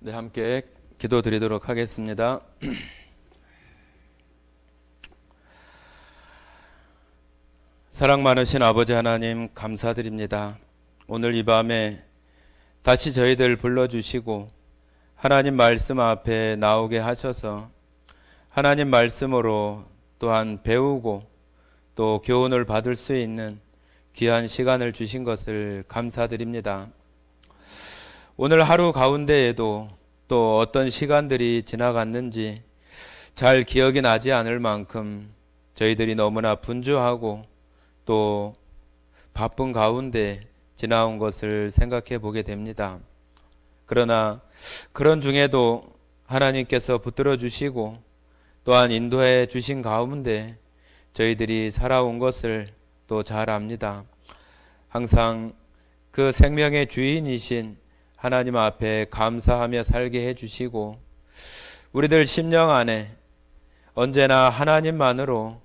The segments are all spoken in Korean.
네, 함께 기도드리도록 하겠습니다. 사랑 많으신 아버지 하나님 감사드립니다. 오늘 이 밤에 다시 저희들 불러주시고 하나님 말씀 앞에 나오게 하셔서 하나님 말씀으로 또한 배우고 또 교훈을 받을 수 있는 귀한 시간을 주신 것을 감사드립니다. 오늘 하루 가운데에도 또 어떤 시간들이 지나갔는지 잘 기억이 나지 않을 만큼 저희들이 너무나 분주하고 또 바쁜 가운데 지나온 것을 생각해 보게 됩니다. 그러나 그런 중에도 하나님께서 붙들어 주시고 또한 인도해 주신 가운데 저희들이 살아온 것을 또 잘 압니다. 항상 그 생명의 주인이신 하나님 앞에 감사하며 살게 해주시고 우리들 심령 안에 언제나 하나님만으로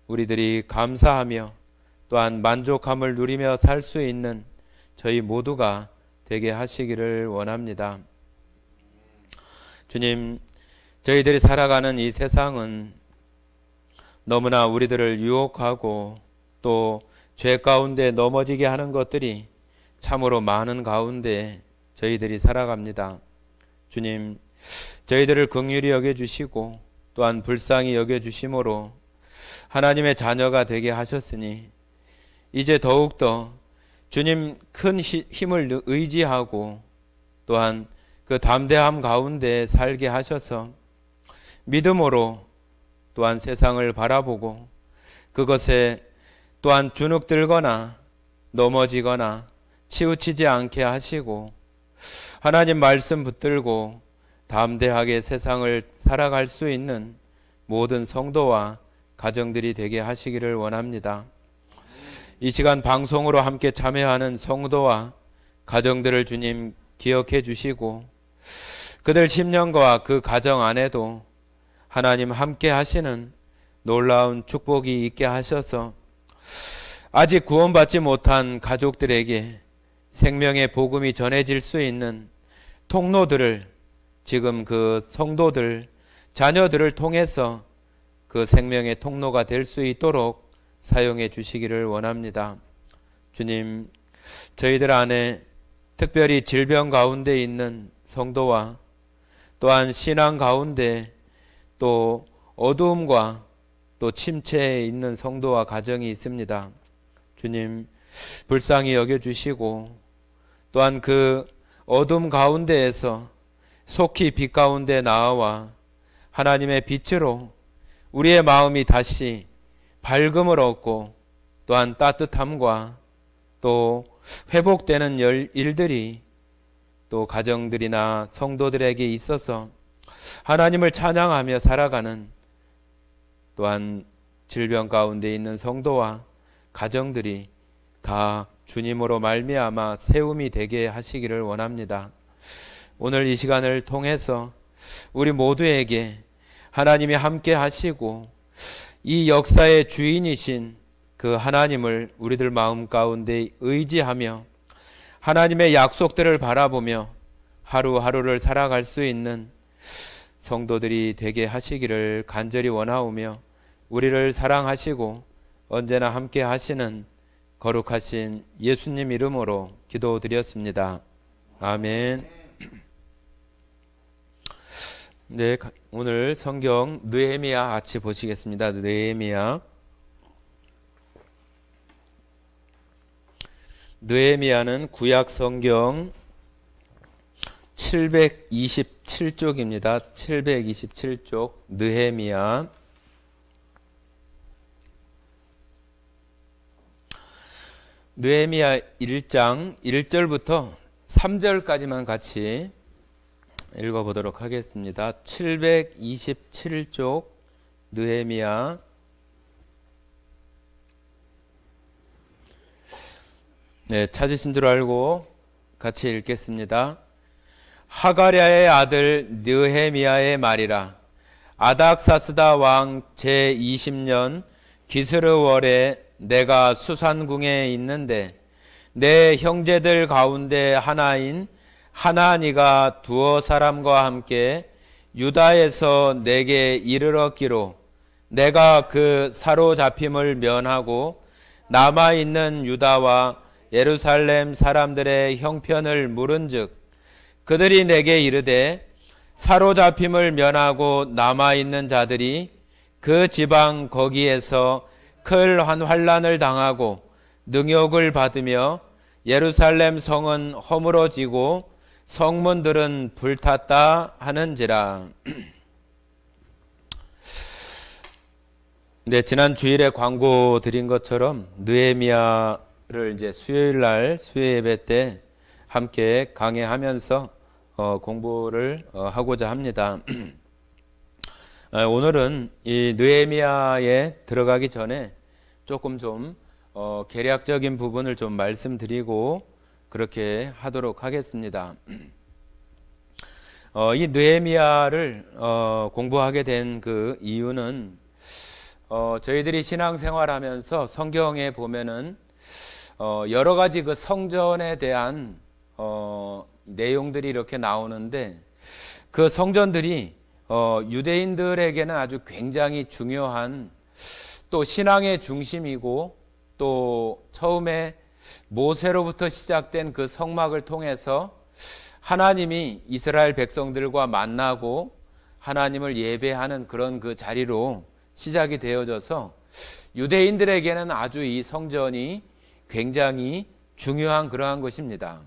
우리들이 감사하며 또한 만족함을 누리며 살 수 있는 저희 모두가 되게 하시기를 원합니다. 주님, 저희들이 살아가는 이 세상은 너무나 우리들을 유혹하고 또 죄 가운데 넘어지게 하는 것들이 참으로 많은 가운데 저희들이 살아갑니다. 주님, 저희들을 긍휼히 여겨주시고 또한 불쌍히 여겨주심으로 하나님의 자녀가 되게 하셨으니 이제 더욱더 주님 큰 힘을 의지하고 또한 그 담대함 가운데 살게 하셔서 믿음으로 또한 세상을 바라보고 그것에 또한 주눅들거나 넘어지거나 치우치지 않게 하시고 하나님 말씀 붙들고 담대하게 세상을 살아갈 수 있는 모든 성도와 가정들이 되게 하시기를 원합니다. 이 시간 방송으로 함께 참여하는 성도와 가정들을 주님 기억해 주시고 그들 심령과 그 가정 안에도 하나님 함께 하시는 놀라운 축복이 있게 하셔서 아직 구원받지 못한 가족들에게 생명의 복음이 전해질 수 있는 통로들을 지금 그 성도들, 자녀들을 통해서 그 생명의 통로가 될 수 있도록 사용해 주시기를 원합니다. 주님, 저희들 안에 특별히 질병 가운데 있는 성도와 또한 신앙 가운데 또 어두움과 또 침체에 있는 성도와 가정이 있습니다. 주님, 불쌍히 여겨주시고 또한 그 어둠 가운데에서 속히 빛 가운데 나와 하나님의 빛으로 우리의 마음이 다시 밝음을 얻고 또한 따뜻함과 또 회복되는 일들이 또 가정들이나 성도들에게 있어서 하나님을 찬양하며 살아가는 또한 질병 가운데 있는 성도와 가정들이 다 주님으로 말미암아 세움이 되게 하시기를 원합니다. 오늘 이 시간을 통해서 우리 모두에게 하나님이 함께 하시고 이 역사의 주인이신 그 하나님을 우리들 마음 가운데 의지하며 하나님의 약속들을 바라보며 하루하루를 살아갈 수 있는 성도들이 되게 하시기를 간절히 원하오며 우리를 사랑하시고 언제나 함께 하시는 거룩하신 예수님 이름으로 기도드렸습니다. 아멘. 네, 오늘 성경 느헤미야 같이 보시겠습니다. 느헤미야는 구약 성경 727쪽입니다. 727쪽 느헤미야. 느헤미야 1장 1절부터 3절까지만 같이 읽어보도록 하겠습니다. 727쪽 느헤미야. 네, 찾으신 줄 알고 같이 읽겠습니다. 하가랴의 아들 느헤미야의 말이라. 아닥사스다 왕 제20년 기스르월에 내가 수산궁에 있는데 내 형제들 가운데 하나인 하나니가 두어 사람과 함께 유다에서 내게 이르렀기로 내가 그 사로잡힘을 면하고 남아있는 유다와 예루살렘 사람들의 형편을 물은즉 그들이 내게 이르되 사로잡힘을 면하고 남아있는 자들이 그 지방 거기에서 큰 환난을 당하고 능욕을 받으며 예루살렘 성은 허물어지고 성문들은 불탔다 하는지라. 네, 지난 주일에 광고 드린 것처럼 느헤미야를 이제 수요일 날 수요 예배 때 함께 강해하면서 공부를 하고자 합니다. 오늘은 이 느헤미야에 들어가기 전에 조금 좀 개략적인 부분을 좀 말씀드리고 그렇게 하도록 하겠습니다. 이 느헤미야를 공부하게 된 그 이유는 저희들이 신앙생활하면서 성경에 보면은 여러 가지 그 성전에 대한 내용들이 이렇게 나오는데 그 성전들이 유대인들에게는 아주 굉장히 중요한 또 신앙의 중심이고 또 처음에 모세로부터 시작된 그 성막을 통해서 하나님이 이스라엘 백성들과 만나고 하나님을 예배하는 그런 그 자리로 시작이 되어져서 유대인들에게는 아주 이 성전이 굉장히 중요한 그러한 것입니다.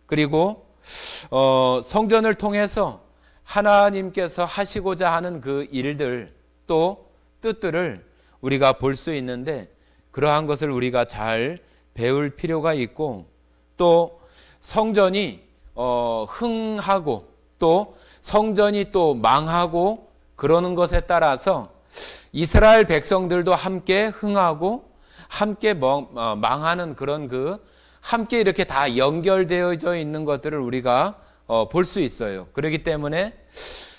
그리고 성전을 통해서 하나님께서 하시고자 하는 그 일들 또 뜻들을 우리가 볼 수 있는데 그러한 것을 우리가 잘 배울 필요가 있고 또 성전이 흥하고 또 성전이 또 망하고 그러는 것에 따라서 이스라엘 백성들도 함께 흥하고 함께 망하는 그런 그 함께 이렇게 다 연결되어져 있는 것들을 우리가 볼 수 있어요. 그렇기 때문에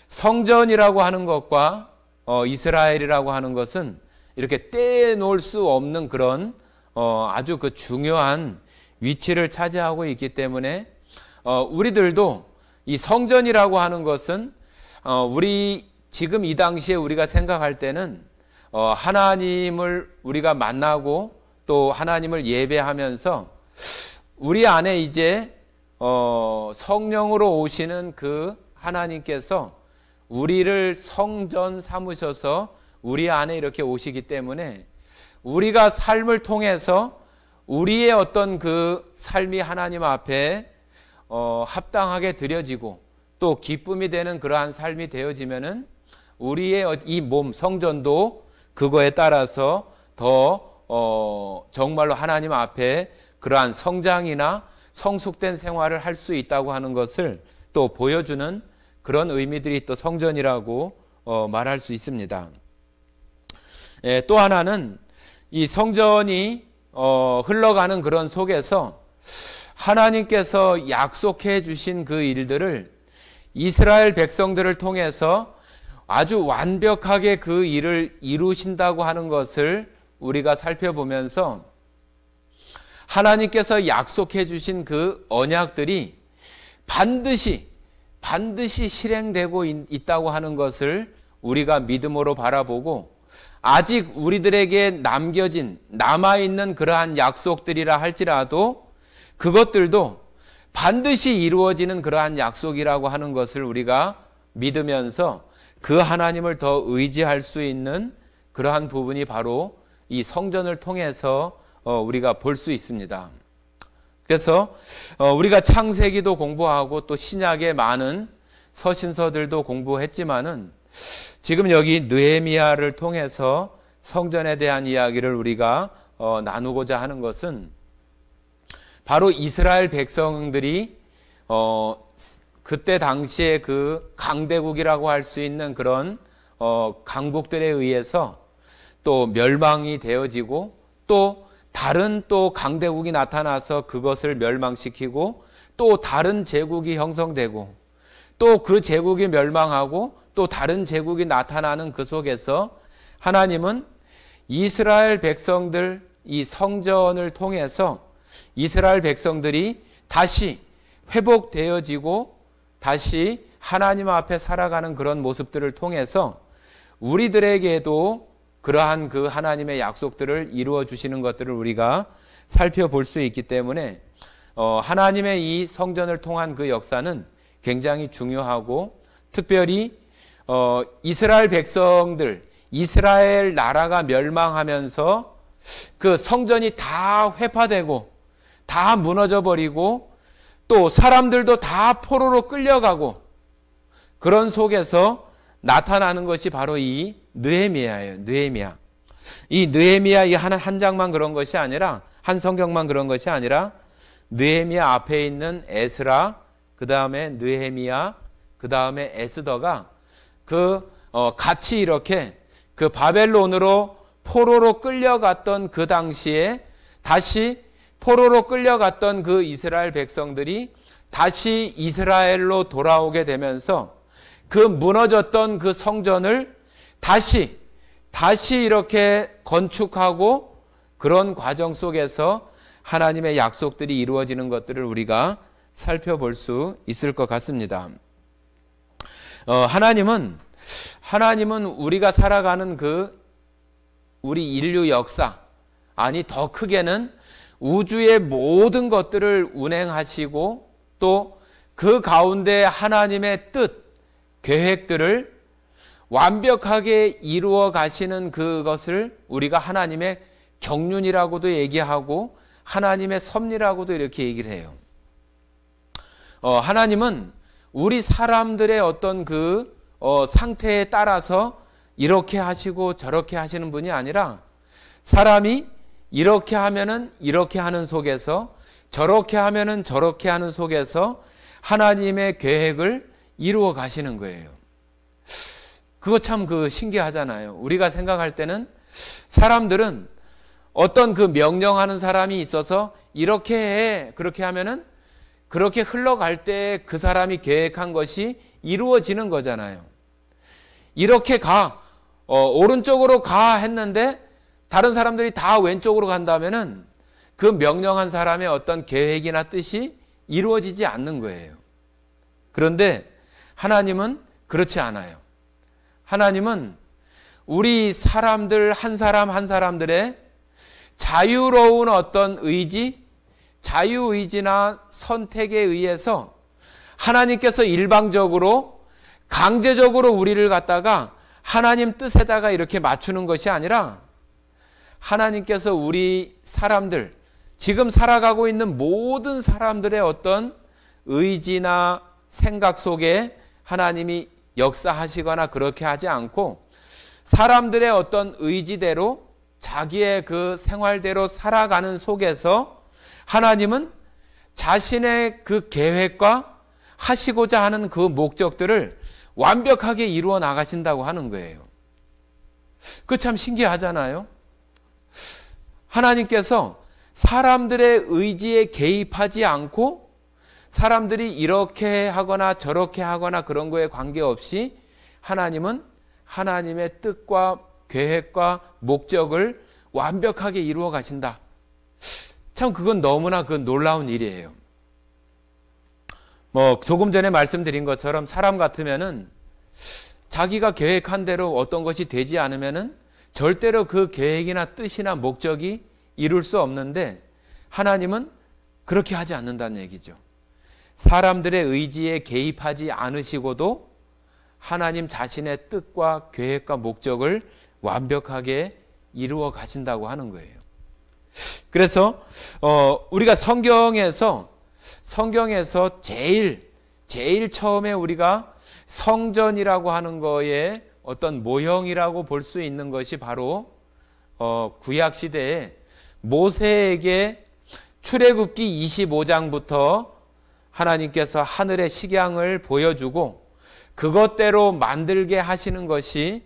성전이라고 하는 것과 이스라엘이라고 하는 것은 이렇게 떼놓을 수 없는 그런 아주 그 중요한 위치를 차지하고 있기 때문에 우리들도 이 성전이라고 하는 것은 우리 지금 이 당시에 우리가 생각할 때는 하나님을 우리가 만나고 또 하나님을 예배하면서 우리 안에 이제 성령으로 오시는 그 하나님께서 우리를 성전 삼으셔서 우리 안에 이렇게 오시기 때문에 우리가 삶을 통해서 우리의 어떤 그 삶이 하나님 앞에 합당하게 드려지고 또 기쁨이 되는 그러한 삶이 되어지면은 우리의 이 몸 성전도 그거에 따라서 더 정말로 하나님 앞에 그러한 성장이나 성숙된 생활을 할 수 있다고 하는 것을 또 보여주는 그런 의미들이 또 성전이라고 말할 수 있습니다. 또 하나는 이 성전이 흘러가는 그런 속에서 하나님께서 약속해 주신 그 일들을 이스라엘 백성들을 통해서 아주 완벽하게 그 일을 이루신다고 하는 것을 우리가 살펴보면서 하나님께서 약속해 주신 그 언약들이 반드시 실행되고 있다고 하는 것을 우리가 믿음으로 바라보고 아직 우리들에게 남아있는 그러한 약속들이라 할지라도 그것들도 반드시 이루어지는 그러한 약속이라고 하는 것을 우리가 믿으면서 그 하나님을 더 의지할 수 있는 그러한 부분이 바로 이 성전을 통해서 우리가 볼 수 있습니다. 그래서 우리가 창세기도 공부하고 또 신약의 많은 서신서들도 공부했지만은 지금 여기 느헤미야를 통해서 성전에 대한 이야기를 우리가 나누고자 하는 것은 바로 이스라엘 백성들이 그때 당시에 그 강대국이라고 할 수 있는 그런 강국들에 의해서 또 멸망이 되어지고 또 다른 또 강대국이 나타나서 그것을 멸망시키고 또 다른 제국이 형성되고 또 그 제국이 멸망하고 또 다른 제국이 나타나는 그 속에서 하나님은 이스라엘 백성들 이 성전을 통해서 이스라엘 백성들이 다시 회복되어지고 다시 하나님 앞에 살아가는 그런 모습들을 통해서 우리들에게도 그러한 그 하나님의 약속들을 이루어 주시는 것들을 우리가 살펴볼 수 있기 때문에 하나님의 이 성전을 통한 그 역사는 굉장히 중요하고, 특별히 이스라엘 백성들, 이스라엘 나라가 멸망하면서 그 성전이 다 회파되고 다 무너져 버리고 또 사람들도 다 포로로 끌려가고, 그런 속에서 나타나는 것이 바로 이 느헤미야예요. 느헤미야. 이 느헤미야 이 한 장만 그런 것이 아니라, 한 성경만 그런 것이 아니라, 느헤미야 앞에 있는 에스라, 그 다음에 느헤미야, 그 다음에 에스더가 같이 이렇게 그 바벨론으로 포로로 끌려갔던 그 당시에 다시 포로로 끌려갔던 그 이스라엘 백성들이 다시 이스라엘로 돌아오게 되면서 그 무너졌던 그 성전을 다시 이렇게 건축하고, 그런 과정 속에서 하나님의 약속들이 이루어지는 것들을 우리가 살펴볼 수 있을 것 같습니다. 하나님은 우리가 살아가는 우리 인류 역사, 아니 더 크게는 우주의 모든 것들을 운행하시고 또 그 가운데 하나님의 뜻, 계획들을 완벽하게 이루어 가시는 그것을 우리가 하나님의 경륜이라고도 얘기하고 하나님의 섭리라고도 이렇게 얘기를 해요. 하나님은 우리 사람들의 어떤 상태에 따라서 이렇게 하시고 저렇게 하시는 분이 아니라, 사람이 이렇게 하면은 이렇게 하는 속에서, 저렇게 하면은 저렇게 하는 속에서 하나님의 계획을 이루어 가시는 거예요. 그거 참 신기하잖아요. 우리가 생각할 때는 사람들은 어떤 명령하는 사람이 있어서 이렇게 해, 그렇게 하면은 그렇게 흘러갈 때 그 사람이 계획한 것이 이루어지는 거잖아요. 이렇게 오른쪽으로 가 했는데 다른 사람들이 다 왼쪽으로 간다면은 그 명령한 사람의 어떤 계획이나 뜻이 이루어지지 않는 거예요. 그런데 하나님은 그렇지 않아요. 하나님은 우리 사람들 한 사람 한 사람들의 자유로운 어떤 의지, 자유의지나 선택에 의해서 하나님께서 일방적으로 강제적으로 우리를 갖다가 하나님 뜻에다가 이렇게 맞추는 것이 아니라, 하나님께서 우리 사람들, 지금 살아가고 있는 모든 사람들의 어떤 의지나 생각 속에 하나님이 역사하시거나 그렇게 하지 않고, 사람들의 어떤 의지대로 자기의 그 생활대로 살아가는 속에서 하나님은 자신의 그 계획과 하시고자 하는 그 목적들을 완벽하게 이루어 나가신다고 하는 거예요. 그 참 신기하잖아요. 하나님께서 사람들의 의지에 개입하지 않고 사람들이 이렇게 하거나 저렇게 하거나 그런 거에 관계없이 하나님은 하나님의 뜻과 계획과 목적을 완벽하게 이루어 가신다. 참 그건 너무나 놀라운 일이에요. 조금 전에 말씀드린 것처럼 사람 같으면은 자기가 계획한 대로 어떤 것이 되지 않으면은 절대로 그 계획이나 뜻이나 목적이 이룰 수 없는데, 하나님은 그렇게 하지 않는다는 얘기죠. 사람들의 의지에 개입하지 않으시고도 하나님 자신의 뜻과 계획과 목적을 완벽하게 이루어 가신다고 하는 거예요. 그래서 우리가 성경에서 제일 처음에 우리가 성전이라고 하는 거에 어떤 모형이라고 볼 수 있는 것이 바로 구약 시대에 모세에게 출애굽기 25장부터 하나님께서 하늘의 식양을 보여주고 그것대로 만들게 하시는 것이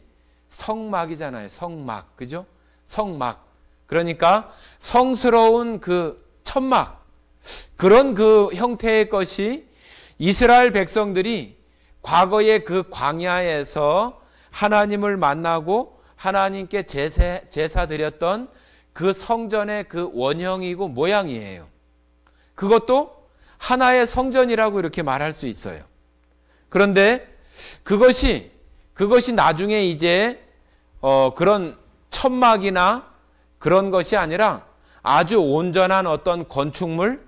성막이잖아요. 성막. 그죠? 성막. 그러니까 성스러운 천막. 그런 형태의 것이 이스라엘 백성들이 과거의 광야에서 하나님을 만나고 하나님께 제사 드렸던 그 성전의 원형이고 모양이에요. 그것도 하나의 성전이라고 이렇게 말할 수 있어요. 그런데 그것이 나중에 이제 그런 천막이나 그런 것이 아니라 아주 온전한 어떤 건축물,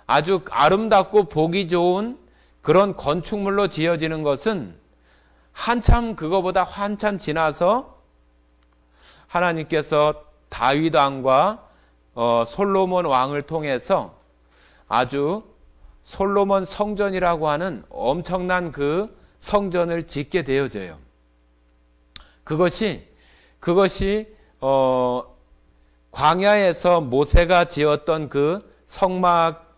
아주 아름답고 보기 좋은 그런 건축물로 지어지는 것은 그거보다 한참 지나서 하나님께서 다윗 왕과 솔로몬 왕을 통해서 아주 솔로몬 성전이라고 하는 엄청난 그 성전을 짓게 되어져요. 그것이 광야에서 모세가 지었던 그 성막,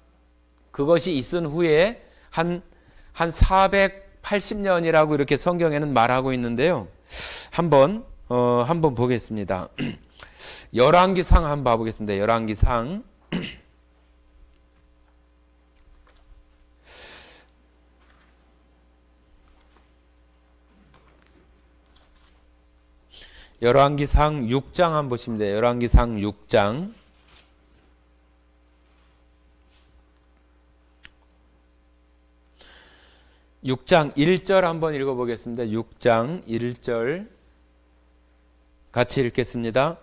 그것이 있은 후에 한 480년이라고 이렇게 성경에는 말하고 있는데요. 한번 보겠습니다. 열왕기상 한번 봐보겠습니다. 열왕기상 6장 한번 보시면 돼요. 열왕기상 6장. (6장) 1절 한번 읽어보겠습니다. 6장 1절 같이 읽겠습니다.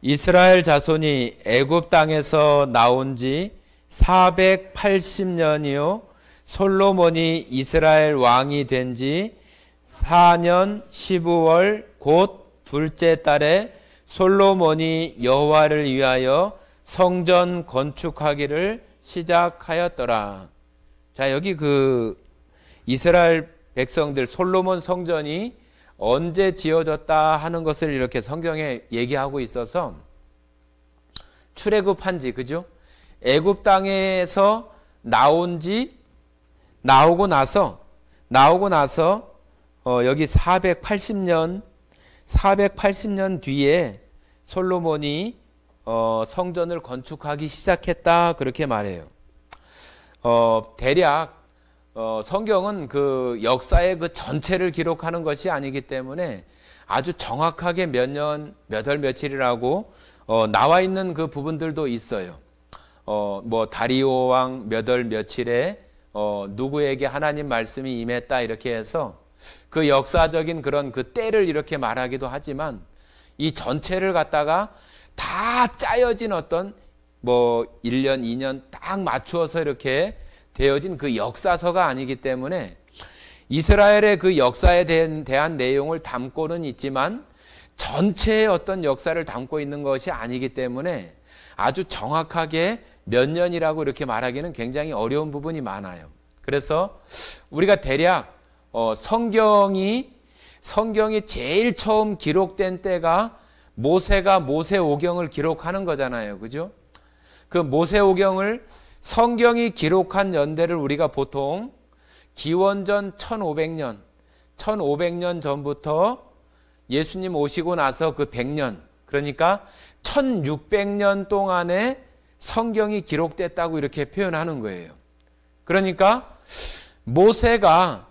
이스라엘 자손이 애굽 땅에서 나온 지 480년이요 솔로몬이 이스라엘 왕이 된 지 4년 15월 곧 둘째 달에 솔로몬이 여호와를 위하여 성전 건축하기를 시작하였더라. 자, 여기 그 이스라엘 백성들 솔로몬 성전이 언제 지어졌다 하는 것을 이렇게 성경에 얘기하고 있어서 출애굽한 지, 그죠? 애굽 땅에서 나오고 나서 여기 480년 뒤에 솔로몬이 성전을 건축하기 시작했다 그렇게 말해요. 대략 성경은 그 역사의 그 전체를 기록하는 것이 아니기 때문에 아주 정확하게 몇 년, 몇 월, 며칠이라고 나와 있는 그 부분들도 있어요. 뭐 다리오 왕 몇 월 며칠에 누구에게 하나님 말씀이 임했다 이렇게 해서 그 역사적인 그런 그 때를 이렇게 말하기도 하지만 이 전체를 갖다가 다 짜여진 어떤 뭐 1년, 2년 딱 맞추어서 이렇게 되어진 그 역사서가 아니기 때문에 이스라엘의 그 역사에 대한 내용을 담고는 있지만 전체의 어떤 역사를 담고 있는 것이 아니기 때문에 아주 정확하게 몇 년이라고 이렇게 말하기는 굉장히 어려운 부분이 많아요. 그래서 우리가 대략 성경이 제일 처음 기록된 때가 모세가 모세오경을 기록하는 거잖아요. 그죠? 그 모세오경을 성경이 기록한 연대를 우리가 보통 기원전 1500년 전부터 예수님 오시고 나서 그 100년, 그러니까 1600년 동안에 성경이 기록됐다고 이렇게 표현하는 거예요. 그러니까 모세가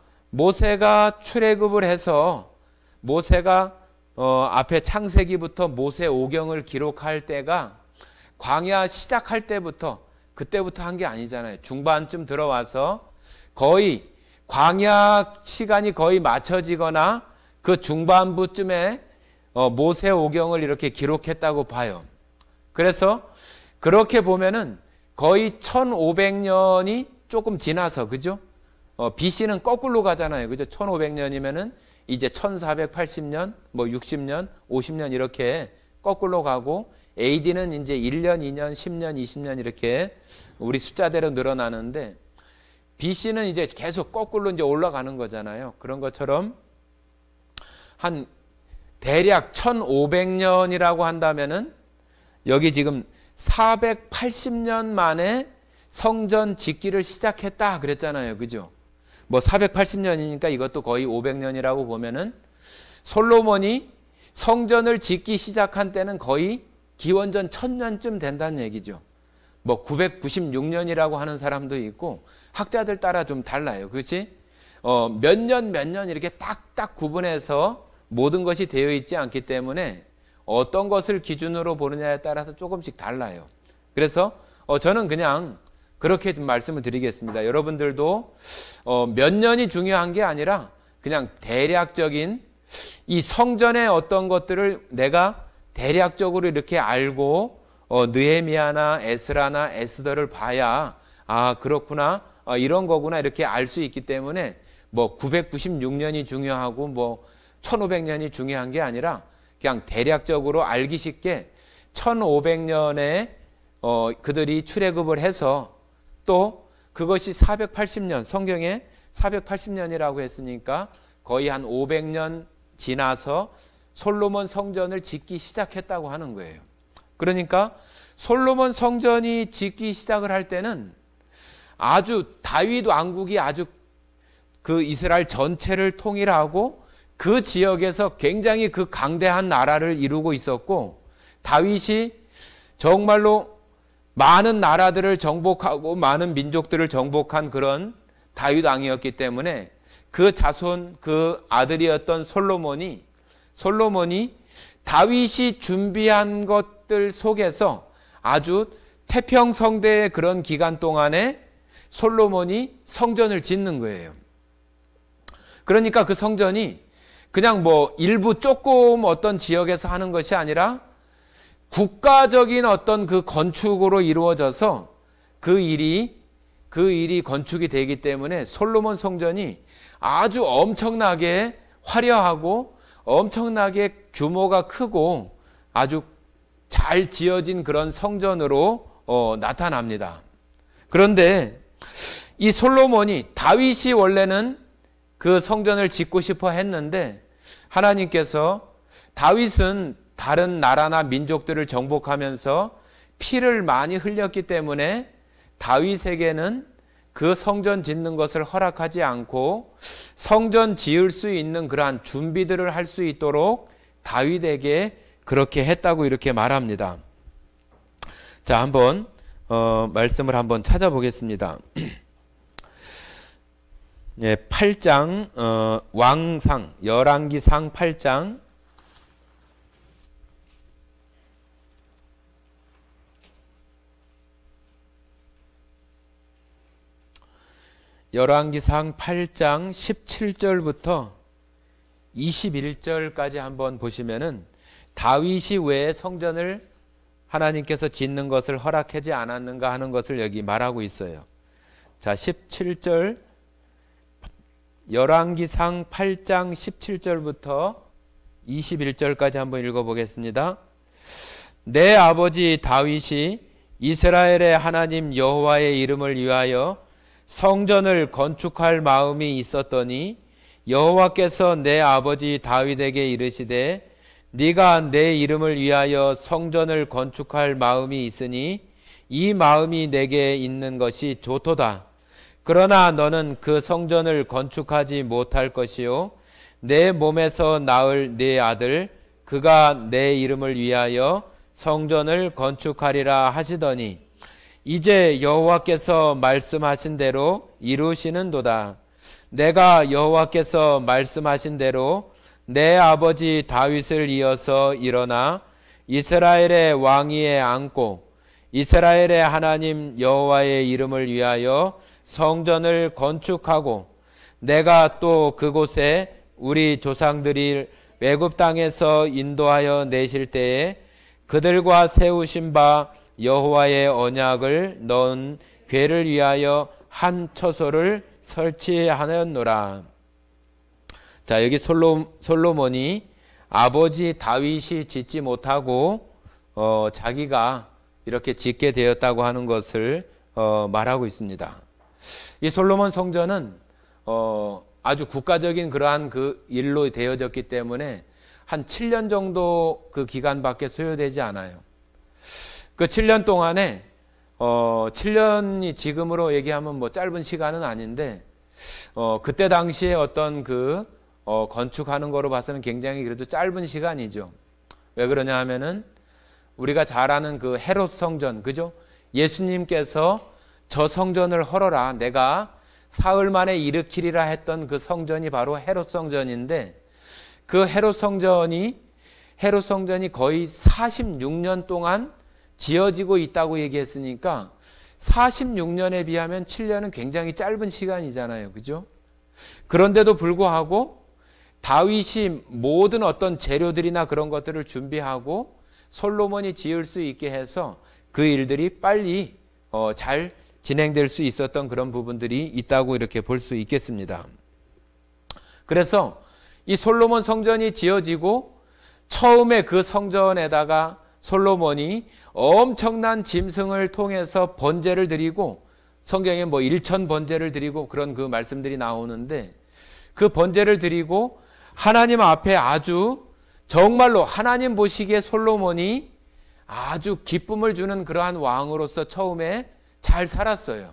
출애굽을 해서 모세가 앞에 창세기부터 모세오경을 기록할 때가 광야 시작할 때부터 그때부터 한 게 아니잖아요. 중반쯤 들어와서 거의 광야 시간이 거의 맞춰지거나 그 중반부쯤에 모세오경을 이렇게 기록했다고 봐요. 그래서 그렇게 보면은 거의 1500년이 조금 지나서, 그죠? BC는 거꾸로 가잖아요. 그죠? 1500년이면은 이제 1480년, 뭐 60년, 50년 이렇게 거꾸로 가고 AD는 이제 1년, 2년, 10년, 20년 이렇게 우리 숫자대로 늘어나는데 BC는 이제 계속 거꾸로 이제 올라가는 거잖아요. 그런 것처럼 한 대략 1500년이라고 한다면은 여기 지금 480년 만에 성전 짓기를 시작했다 그랬잖아요. 그죠? 뭐 480년이니까 이것도 거의 500년이라고 보면은 솔로몬이 성전을 짓기 시작한 때는 거의 기원전 1000년쯤 된다는 얘기죠. 뭐 996년이라고 하는 사람도 있고 학자들 따라 좀 달라요. 그렇지? 몇 년 이렇게 딱딱 구분해서 모든 것이 되어 있지 않기 때문에 어떤 것을 기준으로 보느냐에 따라서 조금씩 달라요. 그래서 저는 그냥 그렇게 좀 말씀을 드리겠습니다. 여러분들도 몇 년이 중요한 게 아니라 그냥 대략적인 이 성전의 어떤 것들을 내가 대략적으로 이렇게 알고 느헤미야나 에스라나 에스더를 봐야 아 그렇구나 이런 거구나 이렇게 알 수 있기 때문에 뭐 996년이 중요하고 뭐 1500년이 중요한 게 아니라 그냥 대략적으로 알기 쉽게 1500년에 그들이 출애굽을 해서 또 그것이 480년 성경에 480년이라고 했으니까 거의 한 500년 지나서 솔로몬 성전을 짓기 시작했다고 하는 거예요. 그러니까 솔로몬 성전이 짓기 시작을 할 때는 아주 다윗 왕국이 아주 그 이스라엘 전체를 통일하고 그 지역에서 굉장히 그 강대한 나라를 이루고 있었고 다윗이 정말로 많은 나라들을 정복하고 많은 민족들을 정복한 그런 다윗 왕이었기 때문에 그 자손 그 아들이었던 솔로몬이 다윗이 준비한 것들 속에서 아주 태평성대의 그런 기간 동안에 솔로몬이 성전을 짓는 거예요. 그러니까 그 성전이 그냥 뭐 일부 조금 어떤 지역에서 하는 것이 아니라 국가적인 어떤 그 건축으로 이루어져서 그 일이 건축이 되기 때문에 솔로몬 성전이 아주 엄청나게 화려하고 엄청나게 규모가 크고 아주 잘 지어진 그런 성전으로 나타납니다. 그런데 이 솔로몬이 다윗이 원래는 그 성전을 짓고 싶어 했는데 하나님께서 다윗은 다른 나라나 민족들을 정복하면서 피를 많이 흘렸기 때문에 다윗에게는 그 성전 짓는 것을 허락하지 않고 성전 지을 수 있는 그러한 준비들을 할 수 있도록 다윗에게 그렇게 했다고 이렇게 말합니다. 자, 한번 말씀을 한번 찾아보겠습니다. 예, 8장 왕상 열왕기상 8장 열왕기상 8장 17절부터 21절까지 한번 보시면은 다윗이 왜 성전을 하나님께서 짓는 것을 허락하지 않았는가 하는 것을 여기 말하고 있어요. 자, 17절 열왕기상 8장 17절부터 21절까지 한번 읽어보겠습니다. 내 아버지 다윗이 이스라엘의 하나님 여호와의 이름을 위하여 성전을 건축할 마음이 있었더니 여호와께서 내 아버지 다윗에게 이르시되 네가 내 이름을 위하여 성전을 건축할 마음이 있으니 이 마음이 내게 있는 것이 좋도다. 그러나 너는 그 성전을 건축하지 못할 것이요 내 몸에서 낳을 네 아들 그가 내 이름을 위하여 성전을 건축하리라 하시더니 이제 여호와께서 말씀하신 대로 이루시는도다. 내가 여호와께서 말씀하신 대로 내 아버지 다윗을 이어서 일어나 이스라엘의 왕위에 앉고 이스라엘의 하나님 여호와의 이름을 위하여 성전을 건축하고 내가 또 그곳에 우리 조상들이 외국 땅에서 인도하여 내실 때에 그들과 세우신 바 여호와의 언약을 넣은 궤를 위하여 한 처소를 설치하였노라. 자, 여기 솔로몬이 아버지 다윗이 짓지 못하고 자기가 이렇게 짓게 되었다고 하는 것을 말하고 있습니다. 이 솔로몬 성전은 아주 국가적인 그러한 그 일로 되어졌기 때문에 한 7년 정도 그 기간밖에 소요되지 않아요. 그 7년 동안에 7년이 지금으로 얘기하면 뭐 짧은 시간은 아닌데 그때 당시에 어떤 그 건축하는 거로 봐서는 굉장히 그래도 짧은 시간이죠. 왜 그러냐 하면은 우리가 잘 아는 그 헤롯 성전, 그죠? 예수님께서 저 성전을 헐어라, 내가 사흘 만에 일으키리라 했던 그 성전이 바로 헤롯 성전인데 그 헤롯 성전이 거의 46년 동안 지어지고 있다고 얘기했으니까 46년에 비하면 7년은 굉장히 짧은 시간이잖아요. 그죠? 그런데도 불구하고 다윗이 모든 어떤 재료들이나 그런 것들을 준비하고 솔로몬이 지을 수 있게 해서 그 일들이 빨리 잘 진행될 수 있었던 그런 부분들이 있다고 이렇게 볼 수 있겠습니다. 그래서 이 솔로몬 성전이 지어지고 처음에 그 성전에다가 솔로몬이 엄청난 짐승을 통해서 번제를 드리고, 성경에 뭐 1천 번제를 드리고 그런 그 말씀들이 나오는데, 그 번제를 드리고 하나님 앞에 아주 정말로 하나님 보시기에 솔로몬이 아주 기쁨을 주는 그러한 왕으로서 처음에 잘 살았어요.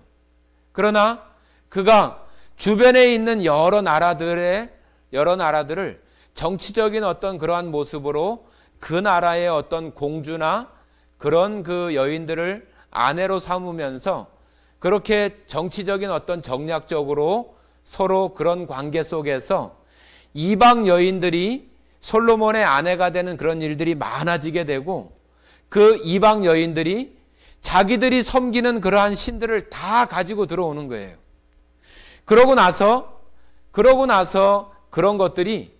그러나 그가 주변에 있는 여러 나라들을 정치적인 어떤 그러한 모습으로 그 나라의 어떤 공주나 그런 그 여인들을 아내로 삼으면서 그렇게 정치적인 어떤 정략적으로 서로 그런 관계 속에서 이방 여인들이 솔로몬의 아내가 되는 그런 일들이 많아지게 되고, 그 이방 여인들이 자기들이 섬기는 그러한 신들을 다 가지고 들어오는 거예요. 그러고 나서 그런 것들이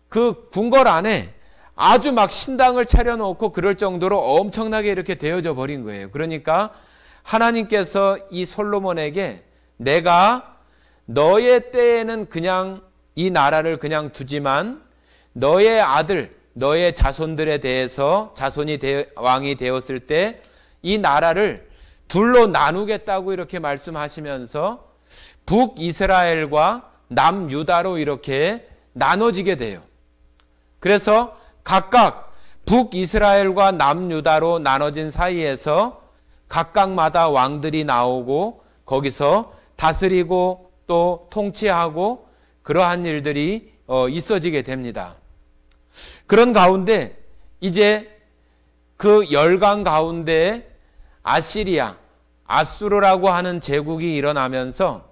그 궁궐 안에 아주 막 신당을 차려놓고 그럴 정도로 엄청나게 이렇게 되어져 버린 거예요. 그러니까 하나님께서 이 솔로몬에게 내가 너의 때에는 그냥 이 나라를 그냥 두지만 너의 아들, 너의 자손들에 대해서 자손이 왕이 되었을 때 이 나라를 둘로 나누겠다고 이렇게 말씀하시면서 북이스라엘과 남유다로 이렇게 나눠지게 돼요. 그래서 각각 북이스라엘과 남유다로 나눠진 사이에서 각각마다 왕들이 나오고 거기서 다스리고 또 통치하고 그러한 일들이 있어지게 됩니다. 그런 가운데 이제 그 열강 가운데 아수르라고 하는 제국이 일어나면서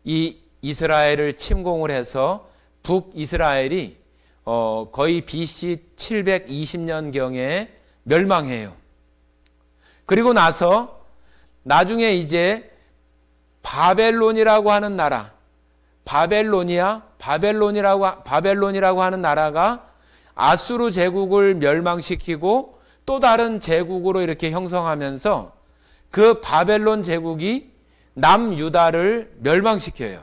이 이스라엘을 침공을 해서 북이스라엘이 거의 BC 720년경에 멸망해요. 그리고 나서 나중에 이제 바벨론이라고 하는 나라, 바벨론이라고 하는 나라가 아수르 제국을 멸망시키고 또 다른 제국으로 이렇게 형성하면서 그 바벨론 제국이 남유다를 멸망시켜요.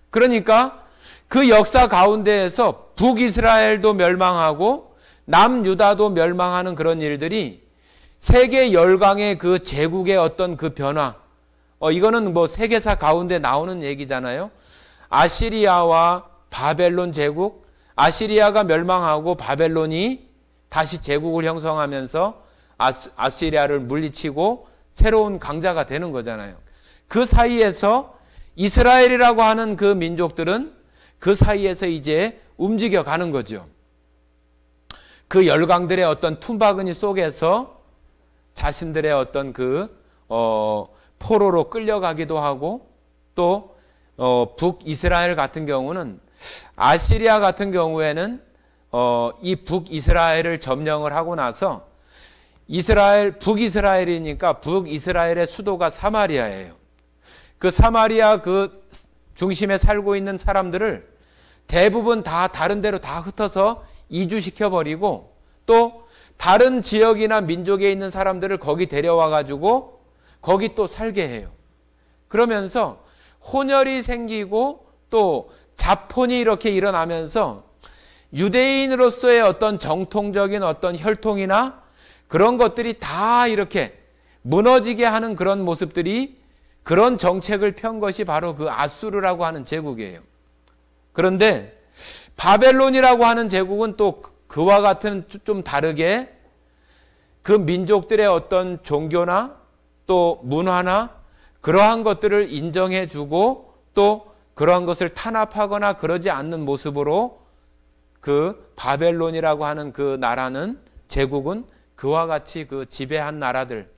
그러니까 그 역사 가운데에서 북이스라엘도 멸망하고 남유다도 멸망하는 그런 일들이 세계 열강의 그 제국의 어떤 그 변화, 이거는 뭐 세계사 가운데 나오는 얘기잖아요. 아시리아와 바벨론 제국, 아시리아가 멸망하고 바벨론이 다시 제국을 형성하면서 아시리아를 물리치고 새로운 강자가 되는 거잖아요. 그 사이에서 이스라엘이라고 하는 그 민족들은 그 사이에서 이제 움직여 가는 거죠. 그 열강들의 어떤 툼바그니 속에서 자신들의 어떤 그 포로로 끌려가기도 하고, 또 북이스라엘 같은 경우는, 아시리아 같은 경우에는 이 북이스라엘을 점령을 하고 나서 북이스라엘이니까 북이스라엘의 수도가 사마리아예요. 그 사마리아 그 중심에 살고 있는 사람들을 대부분 다 다른 데로 다 흩어서 이주시켜버리고, 또 다른 지역이나 민족에 있는 사람들을 거기 데려와 가지고 거기 또 살게 해요. 그러면서 혼혈이 생기고 또 자폰이 이렇게 일어나면서 유대인으로서의 어떤 정통적인 어떤 혈통이나 그런 것들이 다 이렇게 무너지게 하는 그런 모습들이, 그런 정책을 편 것이 바로 그 아수르라고 하는 제국이에요. 그런데 바벨론이라고 하는 제국은 또 그와 같은 좀 다르게 그 민족들의 어떤 종교나 또 문화나 그러한 것들을 인정해 주고 또 그러한 것을 탄압하거나 그러지 않는 모습으로 그 바벨론이라고 하는 그 나라는, 제국은 그와 같이 그 지배한 나라들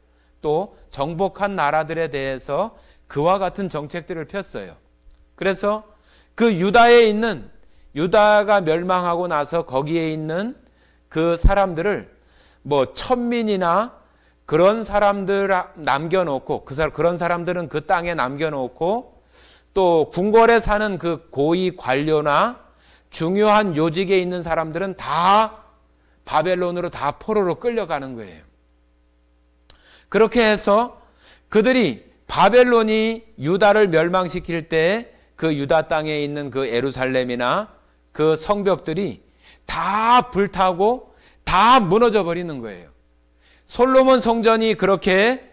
또 정복한 나라들에 대해서 그와 같은 정책들을 폈어요. 그래서 그 유다가 멸망하고 나서 거기에 있는 그 사람들을 뭐 천민이나 그런 사람들 남겨놓고 그런 사람들은 그 땅에 남겨놓고 또 궁궐에 사는 그 고위 관료나 중요한 요직에 있는 사람들은 다 바벨론으로 다 포로로 끌려가는 거예요. 그렇게 해서 그들이 바벨론이 유다를 멸망시킬 때 그 유다 땅에 있는 그 예루살렘이나 그 성벽들이 다 불타고 다 무너져 버리는 거예요. 솔로몬 성전이 그렇게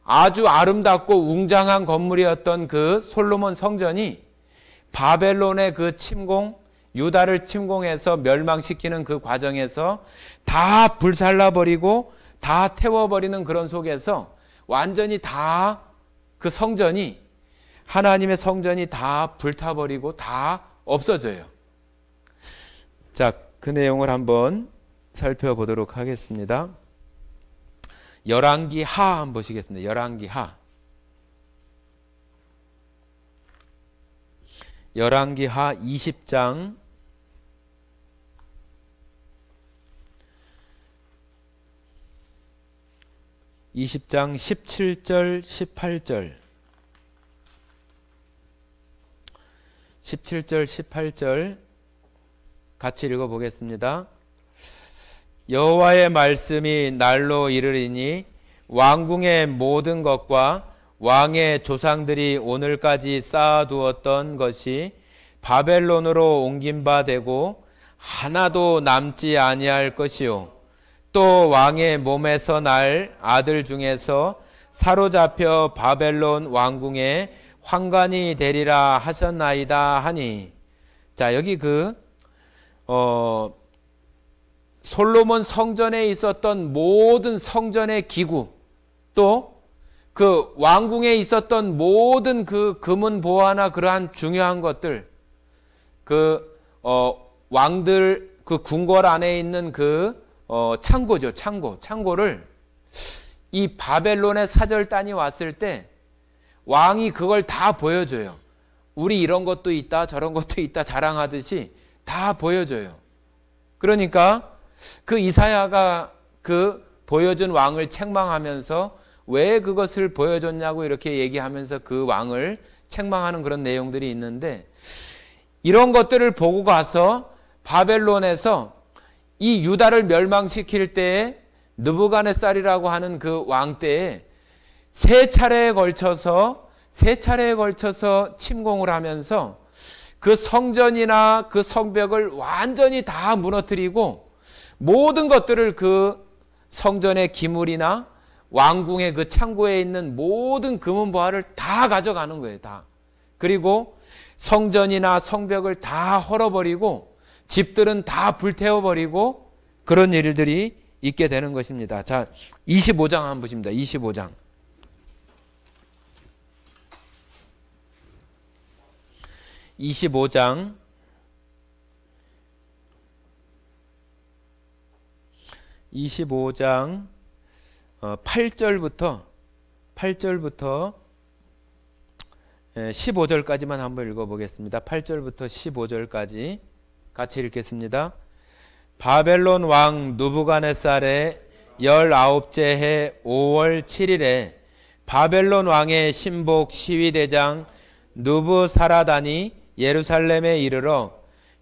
아주 아름답고 웅장한 건물이었던 그 솔로몬 성전이 바벨론의 그 침공, 유다를 침공해서 멸망시키는 그 과정에서 다 불살라버리고 다 태워버리는 그런 속에서 완전히 다 그 성전이 하나님의 성전이 다 불타버리고 다 없어져요. 자, 그 내용을 한번 살펴보도록 하겠습니다. 열왕기 하 한번 보시겠습니다. 열왕기 하. 열왕기 하 20장 17절 18절 17절 18절 같이 읽어보겠습니다. 여호와의 말씀이 날로 이르리니 왕궁의 모든 것과 왕의 조상들이 오늘까지 쌓아두었던 것이 바벨론으로 옮긴 바 되고 하나도 남지 아니할 것이요 또 왕의 몸에서 날 아들 중에서 사로잡혀 바벨론 왕궁에 환관이 되리라 하셨나이다 하니. 자, 여기 솔로몬 성전에 있었던 모든 성전의 기구, 또 그 왕궁에 있었던 모든 그 금은 보화나 그러한 중요한 것들, 왕들 그 궁궐 안에 있는 창고죠. 창고를 이 바벨론의 사절단이 왔을 때 왕이 그걸 다 보여줘요. 우리 이런 것도 있다, 저런 것도 있다 자랑하듯이 다 보여줘요. 그러니까 그 이사야가 그 보여준 왕을 책망하면서 왜 그것을 보여줬냐고 이렇게 얘기하면서 그 왕을 책망하는 그런 내용들이 있는데, 이런 것들을 보고 가서 바벨론에서 이 유다를 멸망시킬 때에 느부갓네살이라고 하는 그 왕 때에 세 차례에 걸쳐서 침공을 하면서 그 성전이나 그 성벽을 완전히 다 무너뜨리고 모든 것들을 그 성전의 기물이나 왕궁의 그 창고에 있는 모든 금은보화를 다 가져가는 거예요. 다. 그리고 성전이나 성벽을 다 헐어버리고 집들은 다 불태워버리고 그런 일들이 있게 되는 것입니다. 자, 25장 한번 보십니다. 25장. 25장 8절부터 15절까지만 한번 읽어보겠습니다. 8절부터 15절까지 같이 읽겠습니다. 바벨론 왕 느부갓네살의 19째 해 5월 7일에 바벨론 왕의 신복 시위대장 느부사라단이 예루살렘에 이르러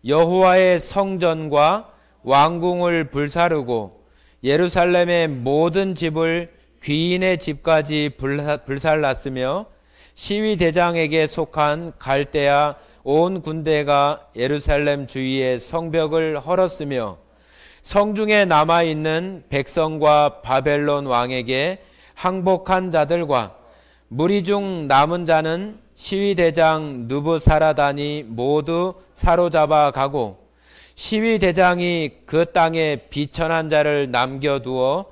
여호와의 성전과 왕궁을 불사르고 예루살렘의 모든 집을 귀인의 집까지 불살랐으며 시위대장에게 속한 갈대아 온 군대가 예루살렘 주위의 성벽을 헐었으며 성중에 남아있는 백성과 바벨론 왕에게 항복한 자들과 무리 중 남은 자는 시위대장 느부사라단이 모두 사로잡아 가고 시위대장이 그 땅에 비천한 자를 남겨두어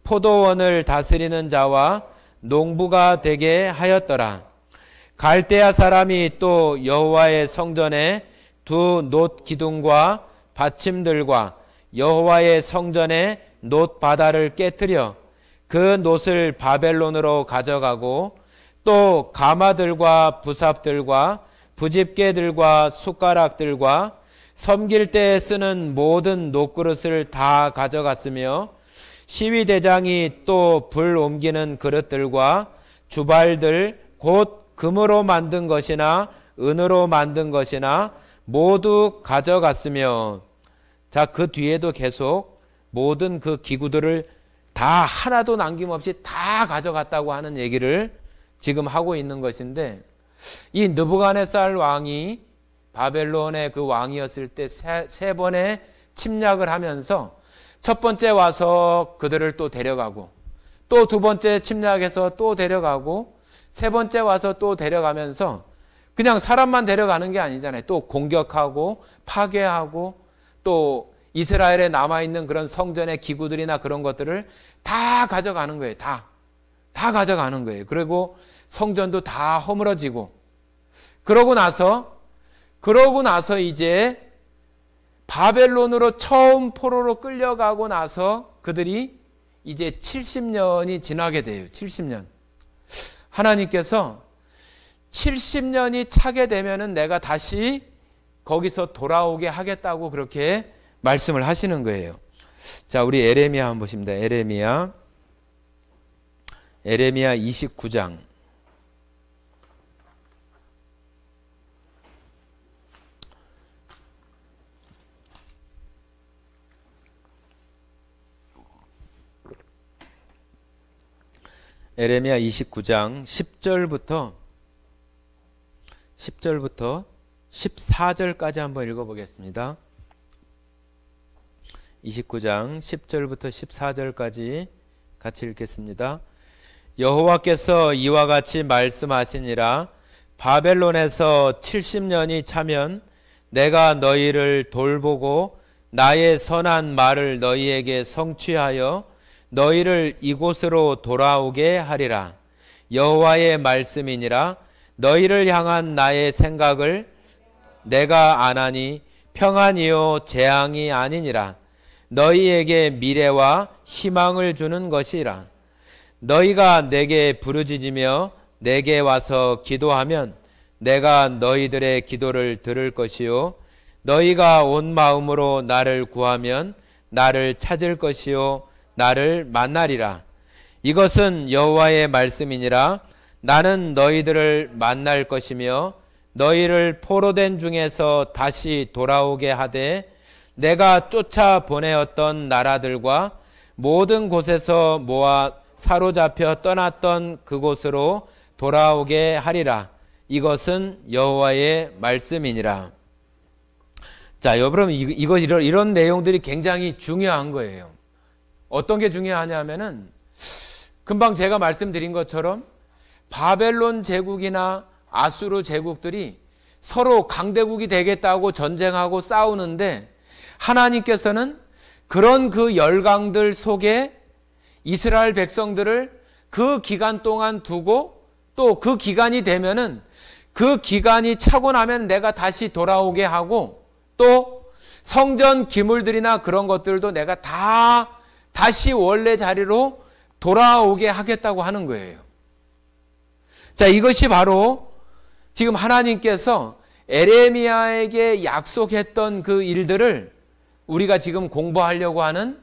포도원을 다스리는 자와 농부가 되게 하였더라. 갈대아 사람이 또 여호와의 성전에 두 놋 기둥과 받침들과 여호와의 성전에 놋 바다를 깨뜨려 그 놋을 바벨론으로 가져가고 또 가마들과 부삽들과 부집개들과 숟가락들과 섬길 때 쓰는 모든 놋그릇을 다 가져갔으며 시위대장이 또 불 옮기는 그릇들과 주발들 곧 금으로 만든 것이나 은으로 만든 것이나 모두 가져갔으며, 자, 그 뒤에도 계속 모든 그 기구들을 다 하나도 남김없이 다 가져갔다고 하는 얘기를 지금 하고 있는 것인데, 이 느부갓네살 왕이 바벨론의 그 왕이었을 때 세 번의 침략을 하면서 첫 번째 와서 그들을 또 데려가고, 또 두 번째 침략해서 또 데려가고, 세 번째 와서 또 데려가면서 그냥 사람만 데려가는 게 아니잖아요. 또 공격하고 파괴하고 또 이스라엘에 남아있는 그런 성전의 기구들이나 그런 것들을 다 가져가는 거예요. 다 가져가는 거예요. 그리고 성전도 다 허물어지고, 그러고 나서 이제 바벨론으로 처음 포로로 끌려가고 나서 그들이 이제 70년이 지나게 돼요. 70년. 하나님께서 70년이 차게 되면은 내가 다시 거기서 돌아오게 하겠다고 그렇게 말씀을 하시는 거예요. 자, 우리 에레미야 한번 보십니다. 에레미야 29장. 에레미야 29장 10절부터 14절까지 한번 읽어보겠습니다. 29장 10절부터 14절까지 같이 읽겠습니다. 여호와께서 이와 같이 말씀하시니라. 바벨론에서 70년이 차면 내가 너희를 돌보고 나의 선한 말을 너희에게 성취하여 너희를 이곳으로 돌아오게 하리라. 여호와의 말씀이니라. 너희를 향한 나의 생각을 내가 아나니 평안이요 재앙이 아니니라. 너희에게 미래와 희망을 주는 것이라. 너희가 내게 부르짖으며 내게 와서 기도하면 내가 너희들의 기도를 들을 것이요 너희가 온 마음으로 나를 구하면 나를 찾을 것이요 나를 만나리라. 이것은 여호와의 말씀이니라. 나는 너희들을 만날 것이며 너희를 포로된 중에서 다시 돌아오게 하되 내가 쫓아 보내었던 나라들과 모든 곳에서 모아 사로잡혀 떠났던 그곳으로 돌아오게 하리라. 이것은 여호와의 말씀이니라. 자, 여러분, 이런 내용들이 굉장히 중요한 거예요. 어떤 게 중요하냐면은 금방 제가 말씀드린 것처럼 바벨론 제국이나 아수르 제국들이 서로 강대국이 되겠다고 전쟁하고 싸우는데, 하나님께서는 그런 그 열강들 속에 이스라엘 백성들을 그 기간 동안 두고, 또 그 기간이 되면은 그 기간이 차고 나면 내가 다시 돌아오게 하고, 또 성전 기물들이나 그런 것들도 내가 다시 원래 자리로 돌아오게 하겠다고 하는 거예요. 자, 이것이 바로 지금 하나님께서 에레미야에게 약속했던 그 일들을 우리가 지금 공부하려고 하는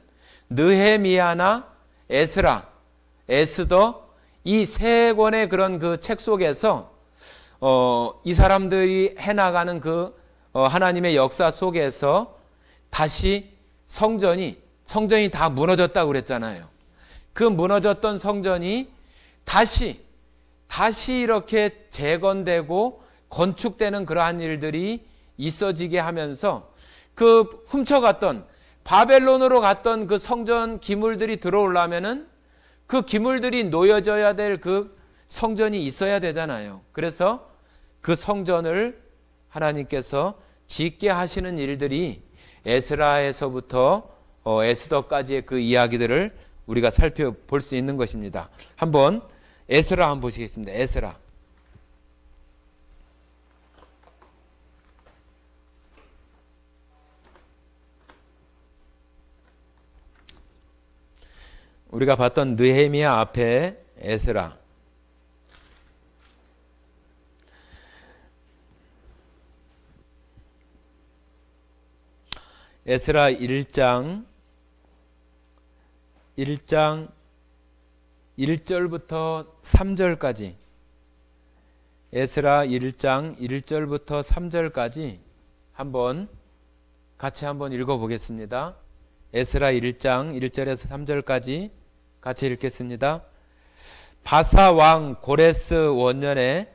느헤미야나 에스라, 에스더, 이 세 권의 그런 그 책 속에서 이 사람들이 해나가는 그 하나님의 역사 속에서 다시 성전이 다 무너졌다고 그랬잖아요. 그 무너졌던 성전이 다시 이렇게 재건되고 건축되는 그러한 일들이 있어지게 하면서 그 훔쳐갔던 바벨론으로 갔던 그 성전 기물들이 들어오려면은 그 기물들이 놓여져야 될 그 성전이 있어야 되잖아요. 그래서 그 성전을 하나님께서 짓게 하시는 일들이 에스라에서부터 에스더까지의 그 이야기들을 우리가 살펴볼 수 있는 것입니다. 한번 에스라 한번 보시겠습니다. 에스라. 우리가 봤던 느헤미야 앞에 에스라. 에스라 1장 1장 1절부터 3절까지, 에스라 1장 1절부터 3절까지 같이 한번 읽어보겠습니다. 에스라 1장 1절에서 3절까지 같이 읽겠습니다. 바사 왕 고레스 원년에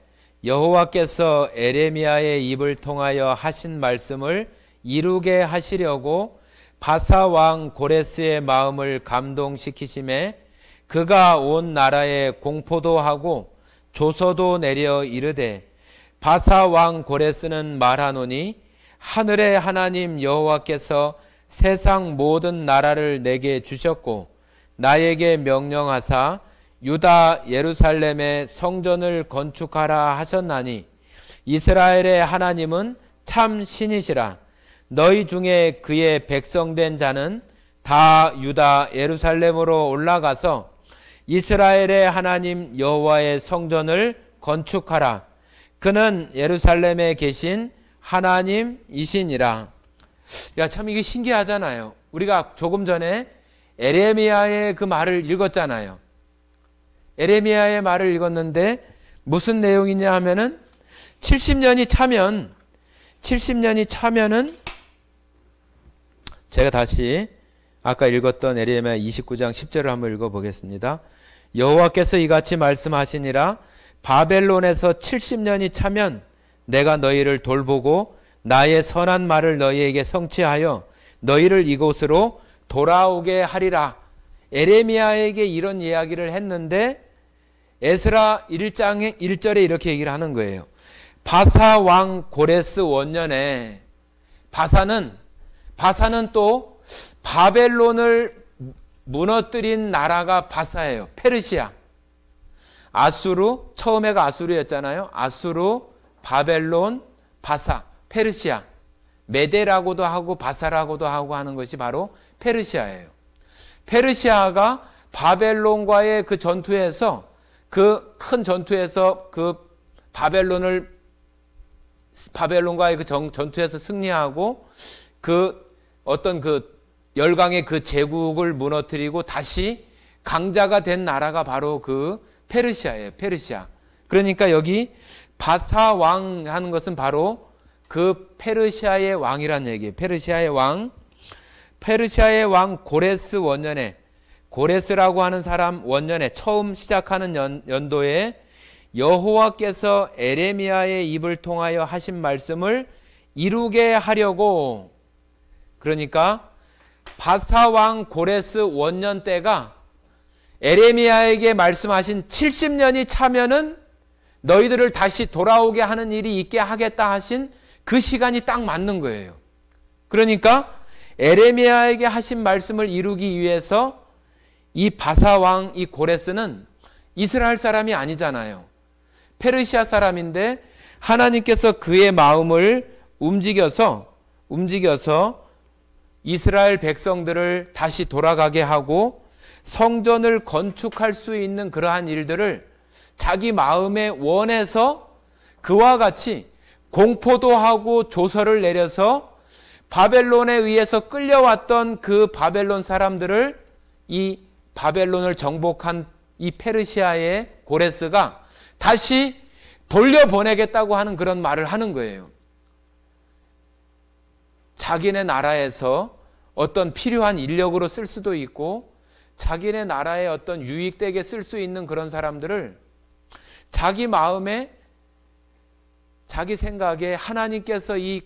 여호와께서 에레미야의 입을 통하여 하신 말씀을 이루게 하시려고 바사 왕 고레스의 마음을 감동시키심에 그가 온 나라에 공포도 하고 조서도 내려 이르되, 바사 왕 고레스는 말하노니 하늘의 하나님 여호와께서 세상 모든 나라를 내게 주셨고 나에게 명령하사 유다 예루살렘에 성전을 건축하라 하셨나니 이스라엘의 하나님은 참 신이시라. 너희 중에 그의 백성된 자는 다 유다 예루살렘으로 올라가서 이스라엘의 하나님 여호와의 성전을 건축하라. 그는 예루살렘에 계신 하나님이시니라. 야, 참 이게 신기하잖아요. 우리가 조금 전에 에레미야의 그 말을 읽었잖아요. 에레미야의 말을 읽었는데 무슨 내용이냐 하면은 70년이 차면은 제가 다시 아까 읽었던 에레미야 29장 10절을 한번 읽어보겠습니다. 여호와께서 이같이 말씀하시니라. 바벨론에서 70년이 차면 내가 너희를 돌보고 나의 선한 말을 너희에게 성취하여 너희를 이곳으로 돌아오게 하리라. 에레미야에게 이런 이야기를 했는데 에스라 1장 1절에 이렇게 얘기를 하는 거예요. 바사 왕 고레스 원년에, 바사는 또 바벨론을 무너뜨린 나라가 바사예요. 페르시아. 아수르, 처음에가 아수르였잖아요. 아수르, 바벨론, 바사, 페르시아. 메데라고도 하고 바사라고도 하고 하는 것이 바로 페르시아예요. 페르시아가 바벨론과의 그 전투에서, 그 큰 전투에서 그 바벨론과의 그 전투에서 승리하고 어떤 열강의 그 제국을 무너뜨리고 다시 강자가 된 나라가 바로 그 페르시아예요. 페르시아. 그러니까 여기 바사 왕 하는 것은 바로 그 페르시아의 왕이란 얘기예요. 페르시아의 왕 고레스 원년에, 고레스라고 하는 사람 원년에 처음 시작하는 연도에 여호와께서 에레미야의 입을 통하여 하신 말씀을 이루게 하려고, 그러니까 바사 왕 고레스 원년 때가 에레미야에게 말씀하신 70년이 차면은 너희들을 다시 돌아오게 하는 일이 있게 하겠다 하신 그 시간이 딱 맞는 거예요. 그러니까 에레미야에게 하신 말씀을 이루기 위해서 이 바사 왕 이 고레스는 이스라엘 사람이 아니잖아요. 페르시아 사람인데 하나님께서 그의 마음을 움직여서 이스라엘 백성들을 다시 돌아가게 하고 성전을 건축할 수 있는 그러한 일들을 자기 마음에 원해서 그와 같이 공포도 하고 조서를 내려서 바벨론에 의해서 끌려왔던 그 바벨론 사람들을, 이 바벨론을 정복한 이 페르시아의 고레스가 다시 돌려보내겠다고 하는 그런 말을 하는 거예요. 자기네 나라에서 어떤 필요한 인력으로 쓸 수도 있고 자기네 나라에 어떤 유익되게 쓸 수 있는 그런 사람들을 자기 마음에, 자기 생각에 하나님께서 이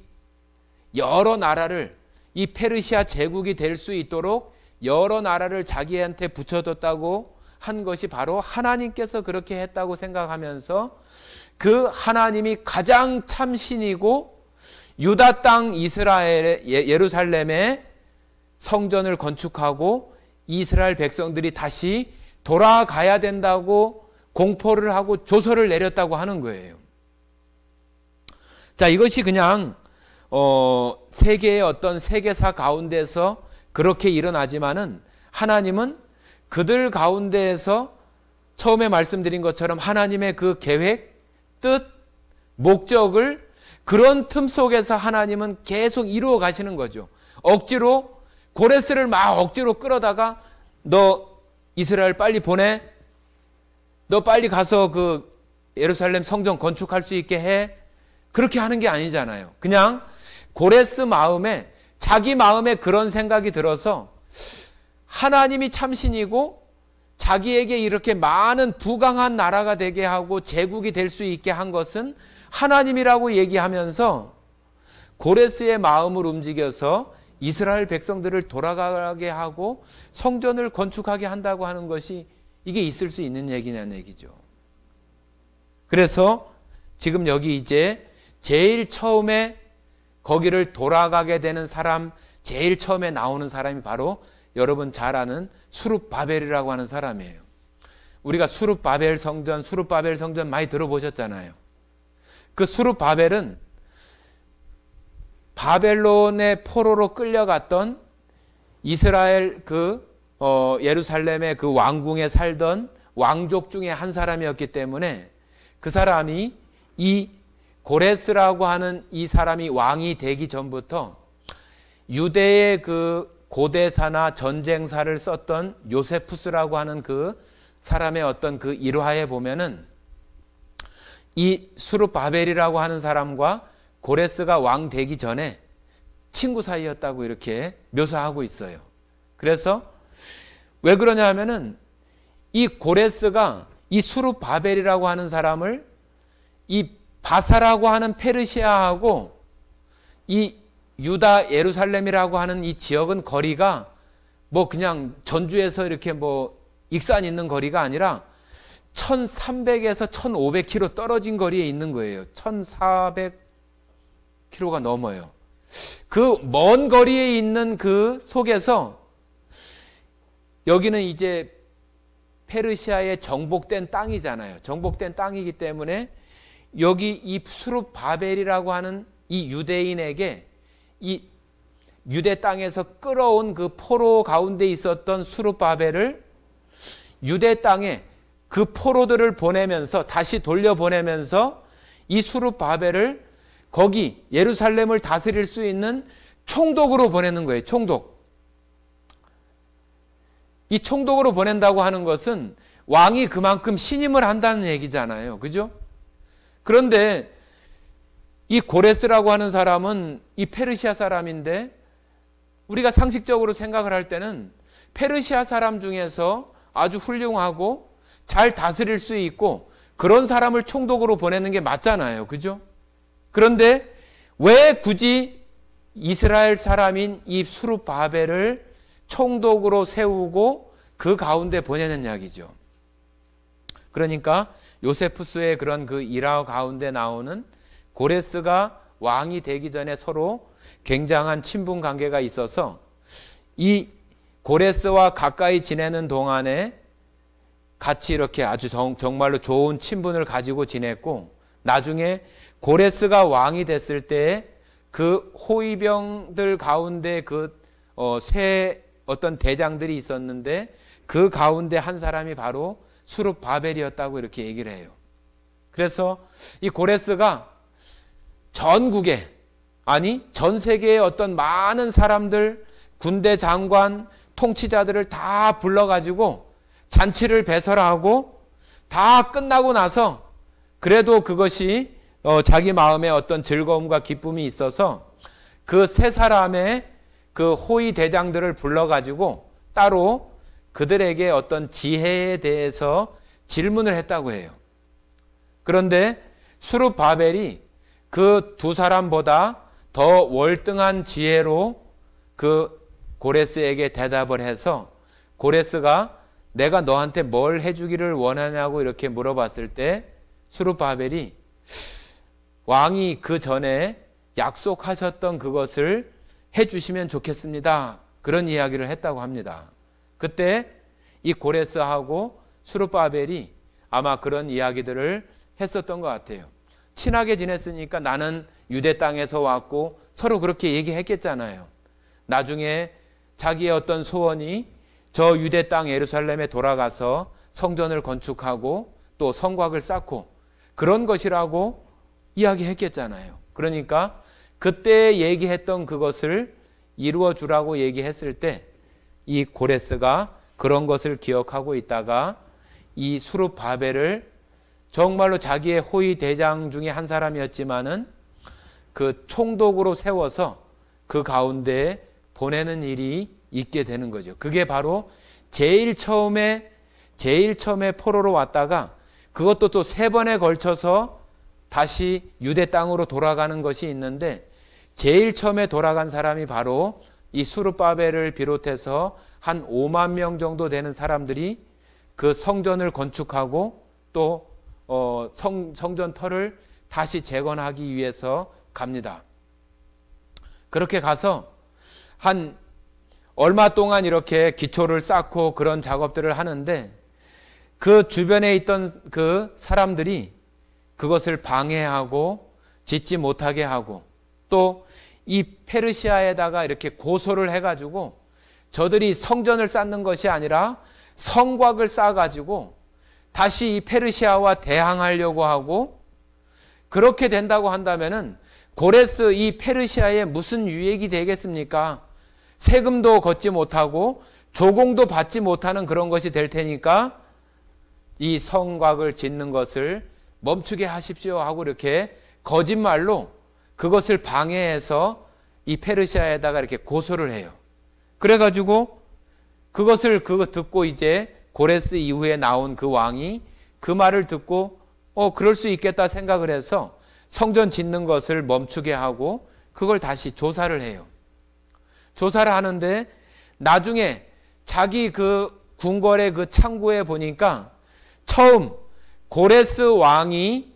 여러 나라를, 이 페르시아 제국이 될 수 있도록 여러 나라를 자기한테 붙여뒀다고 한 것이 바로 하나님께서 그렇게 했다고 생각하면서 그 하나님이 가장 참신이고 유다 땅 이스라엘 예루살렘에 성전을 건축하고 이스라엘 백성들이 다시 돌아가야 된다고 공포를 하고 조서를 내렸다고 하는 거예요. 자, 이것이 그냥 세계의 어떤 세계사 가운데서 그렇게 일어나지만은 하나님은 그들 가운데에서 처음에 말씀드린 것처럼 하나님의 그 계획, 뜻, 목적을 그런 틈 속에서 하나님은 계속 이루어 가시는 거죠. 억지로 고레스를 막 억지로 끌어다가 너 이스라엘 빨리 보내? 너 빨리 가서 그 예루살렘 성전 건축할 수 있게 해? 그렇게 하는 게 아니잖아요. 그냥 고레스 마음에, 자기 마음에 그런 생각이 들어서 하나님이 참신이고 자기에게 이렇게 많은 부강한 나라가 되게 하고 제국이 될 수 있게 한 것은 하나님이라고 얘기하면서 고레스의 마음을 움직여서 이스라엘 백성들을 돌아가게 하고 성전을 건축하게 한다고 하는 것이 이게 있을 수 있는 얘기냐는 얘기죠. 그래서 지금 여기 이제 제일 처음에 거기를 돌아가게 되는 사람, 제일 처음에 나오는 사람이 바로 여러분 잘 아는 수룹바벨이라고 하는 사람이에요. 우리가 수룹바벨 성전 많이 들어보셨잖아요. 그 수룹바벨은 바벨론의 포로로 끌려갔던 이스라엘 예루살렘의 그 왕궁에 살던 왕족 중에 한 사람이었기 때문에 그 사람이 이 고레스라고 하는 이 사람이 왕이 되기 전부터 유대의 그 고대사나 전쟁사를 썼던 요세푸스라고 하는 그 사람의 어떤 그 일화에 보면은 이 수룹바벨이라고 하는 사람과 고레스가 왕 되기 전에 친구 사이였다고 이렇게 묘사하고 있어요. 그래서 왜 그러냐 하면은 이 고레스가 이 수룹바벨이라고 하는 사람을 이 바사라고 하는 페르시아하고 이 유다 예루살렘이라고 하는 이 지역은 거리가 뭐 그냥 전주에서 이렇게 뭐 익산 있는 거리가 아니라 1300에서 1500km 떨어진 거리에 있는 거예요. 1400km가 넘어요. 그 먼 거리에 있는 그 속에서 여기는 이제 페르시아의 정복된 땅이잖아요. 정복된 땅이기 때문에 여기 이 수룹바벨이라고 하는 이 유대인에게 이 유대 땅에서 끌어온 그 포로 가운데 있었던 수룹바벨을 유대 땅에 그 포로들을 보내면서 다시 돌려보내면서 이 수룹바벨을 거기 예루살렘을 다스릴 수 있는 총독으로 보내는 거예요. 총독. 이 총독으로 보낸다고 하는 것은 왕이 그만큼 신임을 한다는 얘기잖아요. 그죠? 그런데 이 고레스라고 하는 사람은 이 페르시아 사람인데 우리가 상식적으로 생각을 할 때는 페르시아 사람 중에서 아주 훌륭하고 잘 다스릴 수 있고 그런 사람을 총독으로 보내는 게 맞잖아요. 그죠? 그런데 왜 굳이 이스라엘 사람인 이 수룹바벨을 총독으로 세우고 그 가운데 보내는 이야기죠. 그러니까 요세푸스의 그런 그 일화 가운데 나오는 고레스가 왕이 되기 전에 서로 굉장한 친분 관계가 있어서 이 고레스와 가까이 지내는 동안에 같이 이렇게 아주 정말로 좋은 친분을 가지고 지냈고 나중에 고레스가 왕이 됐을 때 그 호위병들 가운데 세 어떤 대장들이 있었는데 그 가운데 한 사람이 바로 수룹바벨이었다고 이렇게 얘기를 해요. 그래서 이 고레스가 전국에 전 세계의 어떤 많은 사람들, 군대 장관, 통치자들을 다 불러가지고 잔치를 배설하고 다 끝나고 나서 그래도 그것이 자기 마음에 어떤 즐거움과 기쁨이 있어서 그 세 사람의 그 호위 대장들을 불러가지고 따로 그들에게 어떤 지혜에 대해서 질문을 했다고 해요. 그런데 수룹바벨이 그 두 사람보다 더 월등한 지혜로 그 고레스에게 대답을 해서 고레스가 내가 너한테 뭘 해주기를 원하냐고 이렇게 물어봤을 때 수룹바벨이 왕이 그 전에 약속하셨던 그것을 해주시면 좋겠습니다. 그런 이야기를 했다고 합니다. 그때 이 고레스하고 수룹바벨이 아마 그런 이야기들을 했었던 것 같아요. 친하게 지냈으니까 나는 유대 땅에서 왔고 서로 그렇게 얘기했겠잖아요. 나중에 자기의 어떤 소원이 저 유대 땅 예루살렘에 돌아가서 성전을 건축하고 또 성곽을 쌓고 그런 것이라고 이야기했겠잖아요. 그러니까 그때 얘기했던 그것을 이루어 주라고 얘기했을 때 이 고레스가 그런 것을 기억하고 있다가 이 수룹바벨을 정말로 자기의 호위 대장 중에 한 사람이었지만은 그 총독으로 세워서 그 가운데에 보내는 일이 있게 되는 거죠. 그게 바로 제일 처음에 포로로 왔다가 그것도 또 3번에 걸쳐서 다시 유대 땅으로 돌아가는 것이 있는데, 제일 처음에 돌아간 사람이 바로 이 수룹바벨을 비롯해서 한 5만 명 정도 되는 사람들이 그 성전을 건축하고 또 성전터를 다시 재건하기 위해서 갑니다. 그렇게 가서 한 얼마 동안 이렇게 기초를 쌓고 그런 작업들을 하는데, 그 주변에 있던 그 사람들이 그것을 방해하고 짓지 못하게 하고, 또 이 페르시아에다가 이렇게 고소를 해가지고 저들이 성전을 쌓는 것이 아니라 성곽을 쌓아가지고 다시 이 페르시아와 대항하려고 하고, 그렇게 된다고 한다면은 고레스 이 페르시아에 무슨 유익이 되겠습니까? 세금도 걷지 못하고 조공도 받지 못하는 그런 것이 될 테니까 이 성곽을 짓는 것을 멈추게 하십시오 하고 이렇게 거짓말로 그것을 방해해서 이 페르시아에다가 이렇게 고소를 해요. 그래가지고 그것을 듣고 이제 고레스 이후에 나온 그 왕이 그 말을 듣고 그럴 수 있겠다 생각을 해서 성전 짓는 것을 멈추게 하고 그걸 다시 조사를 해요. 조사를 하는데 나중에 자기 그 궁궐의 그 창고에 보니까 처음 고레스 왕이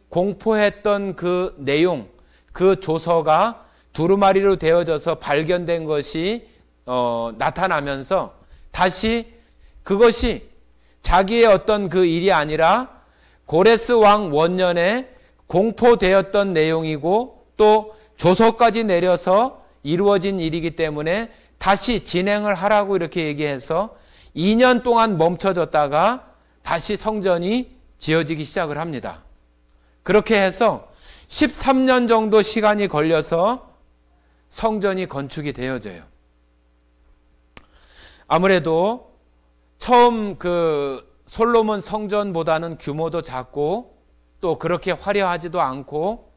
공포했던 그 내용, 그 조서가 두루마리로 되어져서 발견된 것이 나타나면서 다시 그것이 자기의 어떤 그 일이 아니라 고레스 왕 원년에 공포되었던 내용이고 또 조서까지 내려서 이루어진 일이기 때문에 다시 진행을 하라고 이렇게 얘기해서 2년 동안 멈춰졌다가 다시 성전이 지어지기 시작을 합니다. 그렇게 해서 13년 정도 시간이 걸려서 성전이 건축이 되어져요. 아무래도 처음 그 솔로몬 성전보다는 규모도 작고 또 그렇게 화려하지도 않고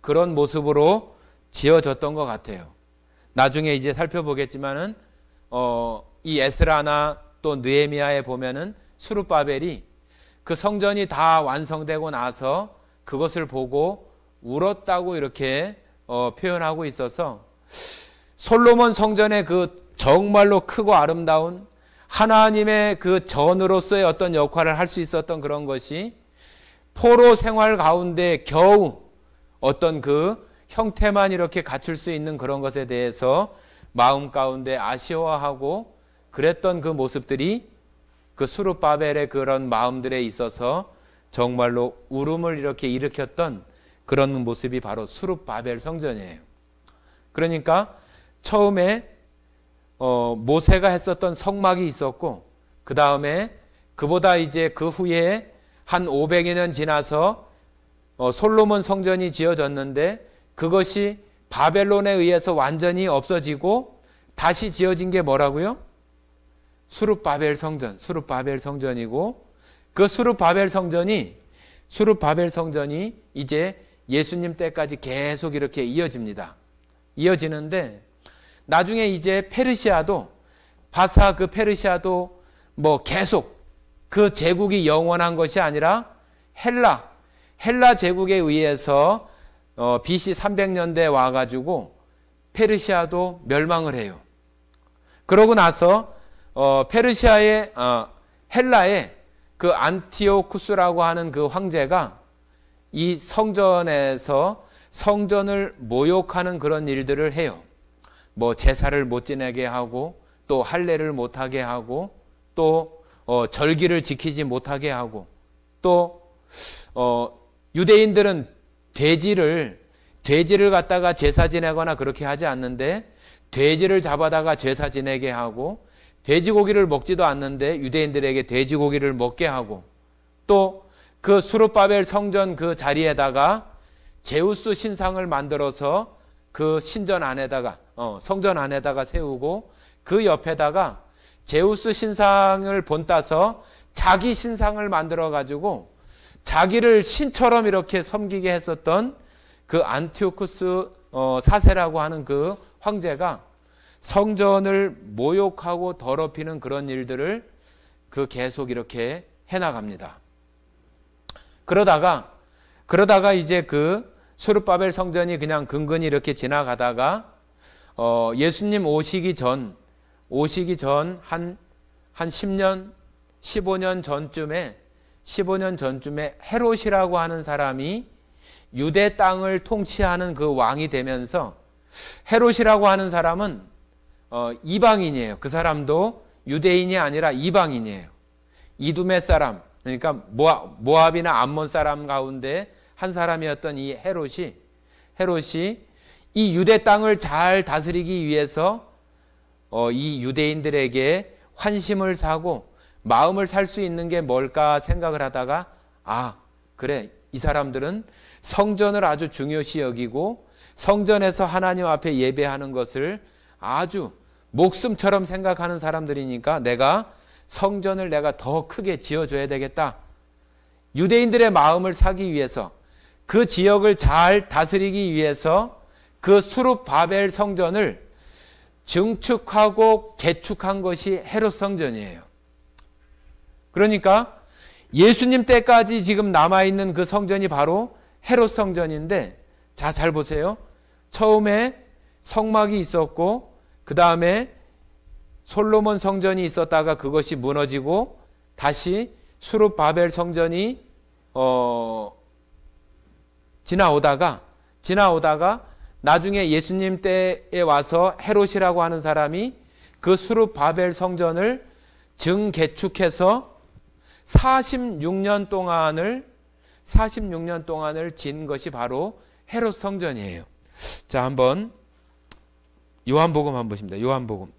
그런 모습으로 지어졌던 것 같아요. 나중에 이제 살펴보겠지만은 이 에스라나 또 느헤미야에 보면은 수룹바벨이 그 성전이 다 완성되고 나서 그것을 보고 울었다고 이렇게 표현하고 있어서 솔로몬 성전의 그 정말로 크고 아름다운 하나님의 그 전으로서의 어떤 역할을 할 수 있었던 그런 것이 포로 생활 가운데 겨우 어떤 그 형태만 이렇게 갖출 수 있는 그런 것에 대해서 마음 가운데 아쉬워하고 그랬던 그 모습들이 그 수룹바벨의 그런 마음들에 있어서 정말로 울음을 이렇게 일으켰던 그런 모습이 바로 수룹바벨 성전이에요. 그러니까 처음에 모세가 했었던 성막이 있었고 그 다음에 그보다 이제 그 후에 한 500여 년 지나서 솔로몬 성전이 지어졌는데 그것이 바벨론에 의해서 완전히 없어지고 다시 지어진 게 뭐라고요? 수룹바벨 성전이고 그 수룹바벨 성전이 이제 예수님 때까지 계속 이렇게 이어지는데 나중에 이제 페르시아도 그 페르시아도 뭐 계속 그 제국이 영원한 것이 아니라 헬라 제국에 의해서 BC 300년대에 와가지고 페르시아도 멸망을 해요. 그러고 나서 헬라의 그 안티오쿠스라고 하는 그 황제가 이 성전에서 성전을 모욕하는 그런 일들을 해요. 뭐 제사를 못 지내게 하고 또 할례를 못하게 하고 또 절기를 지키지 못하게 하고 또 유대인들은 돼지를 갖다가 제사 지내거나 그렇게 하지 않는데 돼지를 잡아다가 제사 지내게 하고 돼지고기를 먹지도 않는데 유대인들에게 돼지고기를 먹게 하고 또 그 수룹바벨 성전 그 자리에다가 제우스 신상을 만들어서 그 성전 안에다가 세우고 그 옆에다가 제우스 신상을 본따서 자기 신상을 만들어 가지고 자기를 신처럼 이렇게 섬기게 했었던 그 안티오쿠스 4세라고 하는 그 황제가 성전을 모욕하고 더럽히는 그런 일들을 그 계속 이렇게 해나갑니다. 그러다가 이제 그 수르바벨 성전이 그냥 근근히 이렇게 지나가다가 예수님 오시기 전 한 10년, 15년 전쯤에 헤롯이라고 하는 사람이 유대 땅을 통치하는 그 왕이 되면서, 헤롯이라고 하는 사람은 이방인이에요. 그 사람도 유대인이 아니라 이방인이에요. 이두메 사람, 그러니까 모압이나 암몬 사람 가운데 한 사람이었던 이 헤롯이 이 유대 땅을 잘 다스리기 위해서 이 유대인들에게 환심을 사고 마음을 살 수 있는 게 뭘까 생각을 하다가, 그래, 이 사람들은 성전을 아주 중요시 여기고 성전에서 하나님 앞에 예배하는 것을 아주 목숨처럼 생각하는 사람들이니까 성전을 내가 더 크게 지어줘야 되겠다. 유대인들의 마음을 사기 위해서, 그 지역을 잘 다스리기 위해서 그 수룹바벨 성전을 증축하고 개축한 것이 헤롯 성전이에요. 그러니까 예수님 때까지 지금 남아있는 그 성전이 바로 헤롯 성전인데, 잘 보세요. 처음에 성막이 있었고 그 다음에 솔로몬 성전이 있었다가 그것이 무너지고 다시 수룹바벨 성전이 지나오다가 나중에 예수님 때에 와서 헤롯이라고 하는 사람이 그 수룹바벨 성전을 증개축해서 46년 동안을 진 것이 바로 헤롯 성전이에요. 자, 한번 요한복음 한번 보십니다. 요한복음.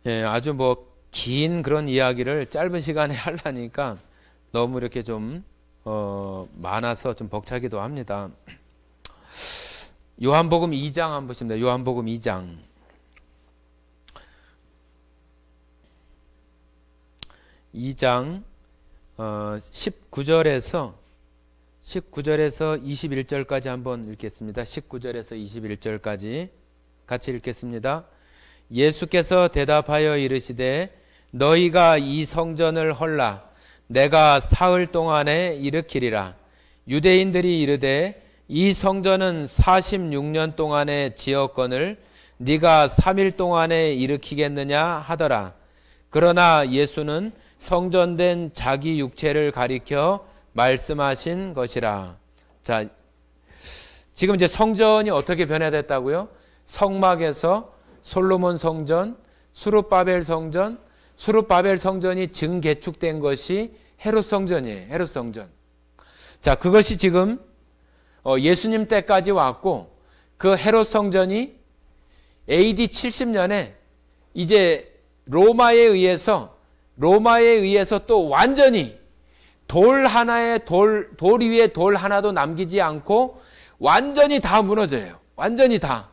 예, 아주 긴 그런 이야기를 짧은 시간에 하려니까 너무 이렇게 좀 많아서 좀 벅차기도 합니다. 요한복음 2장 한번 보십니다. 요한복음 2장. 2장 19절에서 21절까지 한번 읽겠습니다. 19절에서 21절까지 같이 읽겠습니다. 예수께서 대답하여 이르시되 너희가 이 성전을 헐라 내가 사흘 동안에 일으키리라. 유대인들이 이르되 이 성전은 46년 동안에 지었거늘 네가 3일 동안에 일으키겠느냐 하더라. 그러나 예수는 성전된 자기 육체를 가리켜 말씀하신 것이라. 자, 지금 이제 성전이 어떻게 변화됐다고요? 성막에서 솔로몬 성전, 수룹바벨 성전이 증개축된 것이 헤롯 성전이에요. 헤롯 성전. 자, 그것이 지금 예수님 때까지 왔고, 그 헤롯 성전이 AD 70년에 이제 로마에 의해서 또 완전히 돌 위에 돌 하나도 남기지 않고 완전히 다 무너져요. 완전히 다.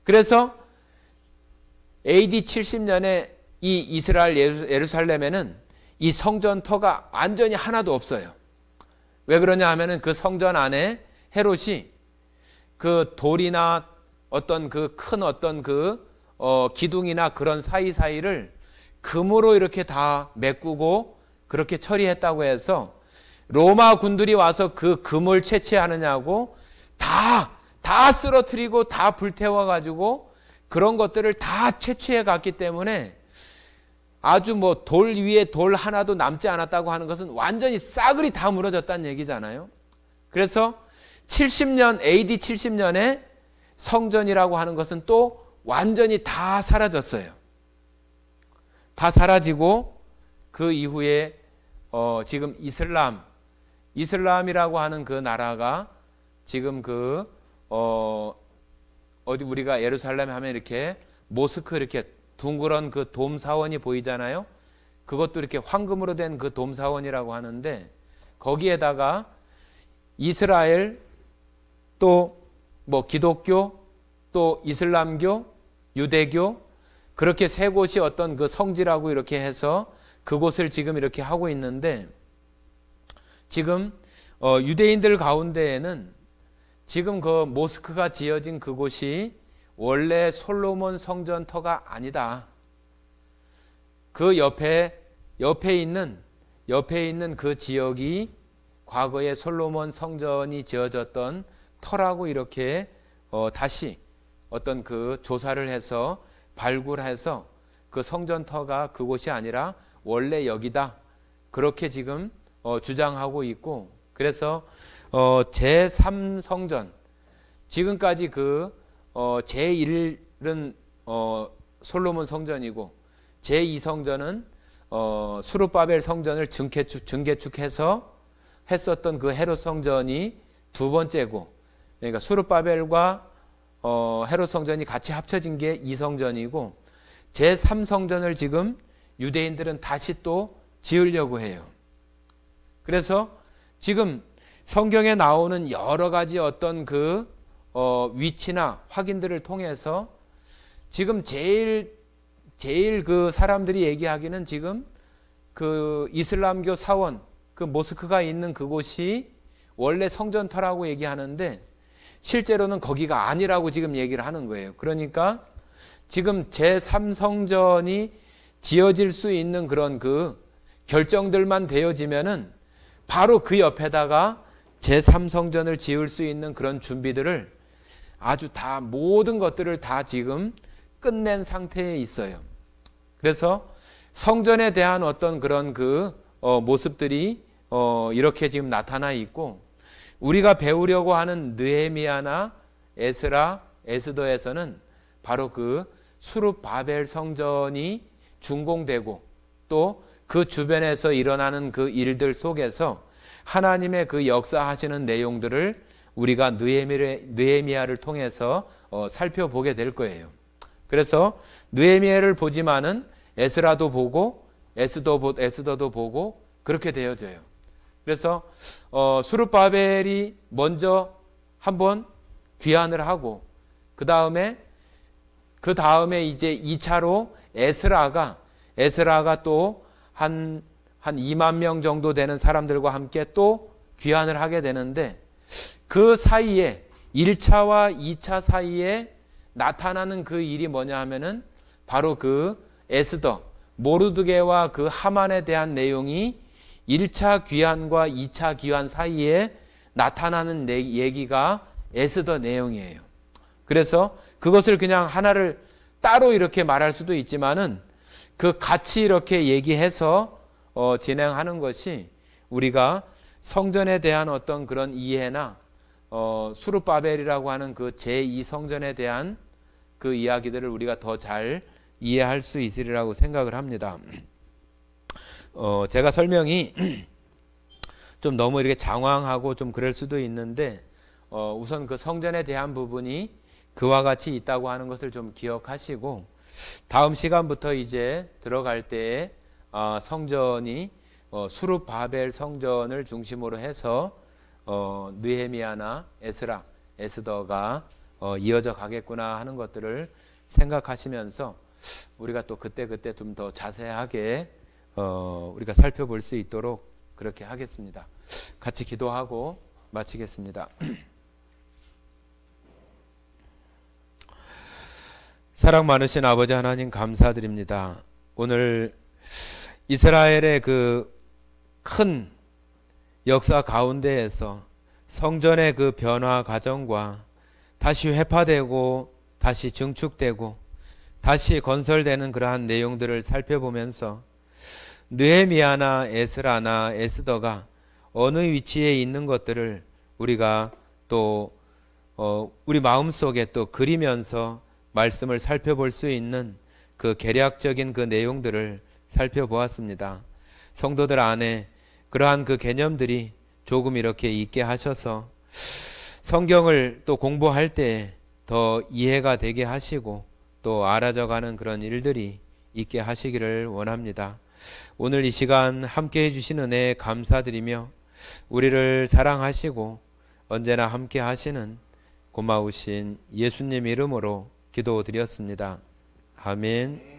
그래서 AD 70년에 이 이스라엘 예루살렘에는 이 성전터가 완전히 하나도 없어요. 왜 그러냐 하면은 그 성전 안에 헤롯이 그 돌이나 어떤 그 큰 기둥이나 그런 사이사이를 금으로 이렇게 다 메꾸고 그렇게 처리했다고 해서 로마 군들이 와서 그 금을 채취하느냐고 다 쓰러뜨리고 다 불태워가지고 그런 것들을 다 채취해 갔기 때문에 아주 돌 위에 돌 하나도 남지 않았다고 하는 것은 완전히 싸그리 다 무너졌다는 얘기잖아요. 그래서 AD 70년에 성전이라고 하는 것은 또 완전히 다 사라졌어요. 다 사라지고 그 이후에 지금 이슬람이라고 하는 그 나라가 지금 어디 우리가 예루살렘 하면 이렇게 모스크 이렇게 둥그런 그 돔 사원이 보이잖아요. 그것도 이렇게 황금으로 된 그 돔 사원이라고 하는데, 거기에다가 이스라엘 또 뭐 기독교, 또 이슬람교, 유대교, 그렇게 세 곳이 어떤 그 성지라고 이렇게 해서 그곳을 지금 이렇게 하고 있는데, 지금 유대인들 가운데에는 지금 그 모스크가 지어진 그곳이 원래 솔로몬 성전터가 아니다. 그 옆에 있는 그 지역이 과거에 솔로몬 성전이 지어졌던 터라고 이렇게 다시 어떤 그 조사를 해서 발굴해서 그 성전터가 그곳이 아니라 원래 여기다, 그렇게 지금 주장하고 있고, 그래서 제3성전, 지금까지 그 제1은 솔로몬 성전이고 제2성전은 수르바벨 성전을 증개축해서 했었던 그 헤롯 성전이 두 번째고, 그러니까 수르바벨과 헤롯 성전이 같이 합쳐진 게 2성전이고, 제3성전을 지금 유대인들은 다시 또 지으려고 해요. 그래서 지금 성경에 나오는 여러 가지 어떤 그 위치나 확인들을 통해서 지금 제일 그 사람들이 얘기하기는 지금 그 이슬람교 사원, 그 모스크가 있는 그곳이 원래 성전터라고 얘기하는데, 실제로는 거기가 아니라고 지금 얘기를 하는 거예요. 그러니까 지금 제3성전이 지어질 수 있는 그런 그 결정들만 되어지면은 바로 그 옆에다가 제3성전을 지을 수 있는 그런 준비들을 아주 다 모든 것들을 다 지금 끝낸 상태에 있어요. 그래서 성전에 대한 어떤 그런 그 모습들이 이렇게 지금 나타나 있고, 우리가 배우려고 하는 느헤미야나 에스라, 에스더에서는 바로 그 수르바벨 성전이 준공되고 또 그 주변에서 일어나는 그 일들 속에서 하나님의 그 역사하시는 내용들을 우리가 느헤미야를 통해서 살펴보게 될 거예요. 그래서 느헤미야를 보지만은 에스라도 보고 에스더도 보고 그렇게 되어져요. 그래서 수르바벨이 먼저 한번 귀환을 하고, 그 다음에 이제 2차로 에스라가 또 한 2만 명 정도 되는 사람들과 함께 또 귀환을 하게 되는데, 그 사이에 1차와 2차 사이에 나타나는 그 일이 뭐냐 하면은 바로 그 에스더, 모르드게와 그 하만에 대한 내용이 1차 귀환과 2차 귀환 사이에 나타나는 얘기가 에스더 내용이에요. 그래서 그것을 그냥 하나를 따로 이렇게 말할 수도 있지만은 그 같이 이렇게 얘기해서 진행하는 것이 우리가 성전에 대한 어떤 그런 이해나 수르바벨이라고 하는 그 제2성전에 대한 그 이야기들을 우리가 더 잘 이해할 수 있으리라고 생각을 합니다. 제가 설명이 좀 너무 이렇게 장황하고 좀 그럴 수도 있는데, 우선 그 성전에 대한 부분이 그와 같이 있다고 하는 것을 좀 기억하시고, 다음 시간부터 이제 들어갈 때에 성전이 수르바벨 성전을 중심으로 해서 느헤미야나 에스라, 에스더가 이어져 가겠구나 하는 것들을 생각하시면서 우리가 또 그때 좀 더 자세하게 우리가 살펴볼 수 있도록 그렇게 하겠습니다. 같이 기도하고 마치겠습니다. 사랑 많으신 아버지 하나님 감사드립니다. 오늘 이스라엘의 그 큰 역사 가운데에서 성전의 그 변화 과정과 다시 회파되고 다시 증축되고 다시 건설되는 그러한 내용들을 살펴보면서 느헤미야나 에스라나 에스더가 어느 위치에 있는 것들을 우리가 또 우리 마음속에 또 그리면서 말씀을 살펴볼 수 있는 그 개략적인 그 내용들을 살펴보았습니다. 성도들 안에 그러한 그 개념들이 조금 이렇게 있게 하셔서 성경을 또 공부할 때 더 이해가 되게 하시고 또 알아져가는 그런 일들이 있게 하시기를 원합니다. 오늘 이 시간 함께 해주신 은혜 감사드리며 우리를 사랑하시고 언제나 함께 하시는 고마우신 예수님 이름으로 기도드렸습니다. 아멘.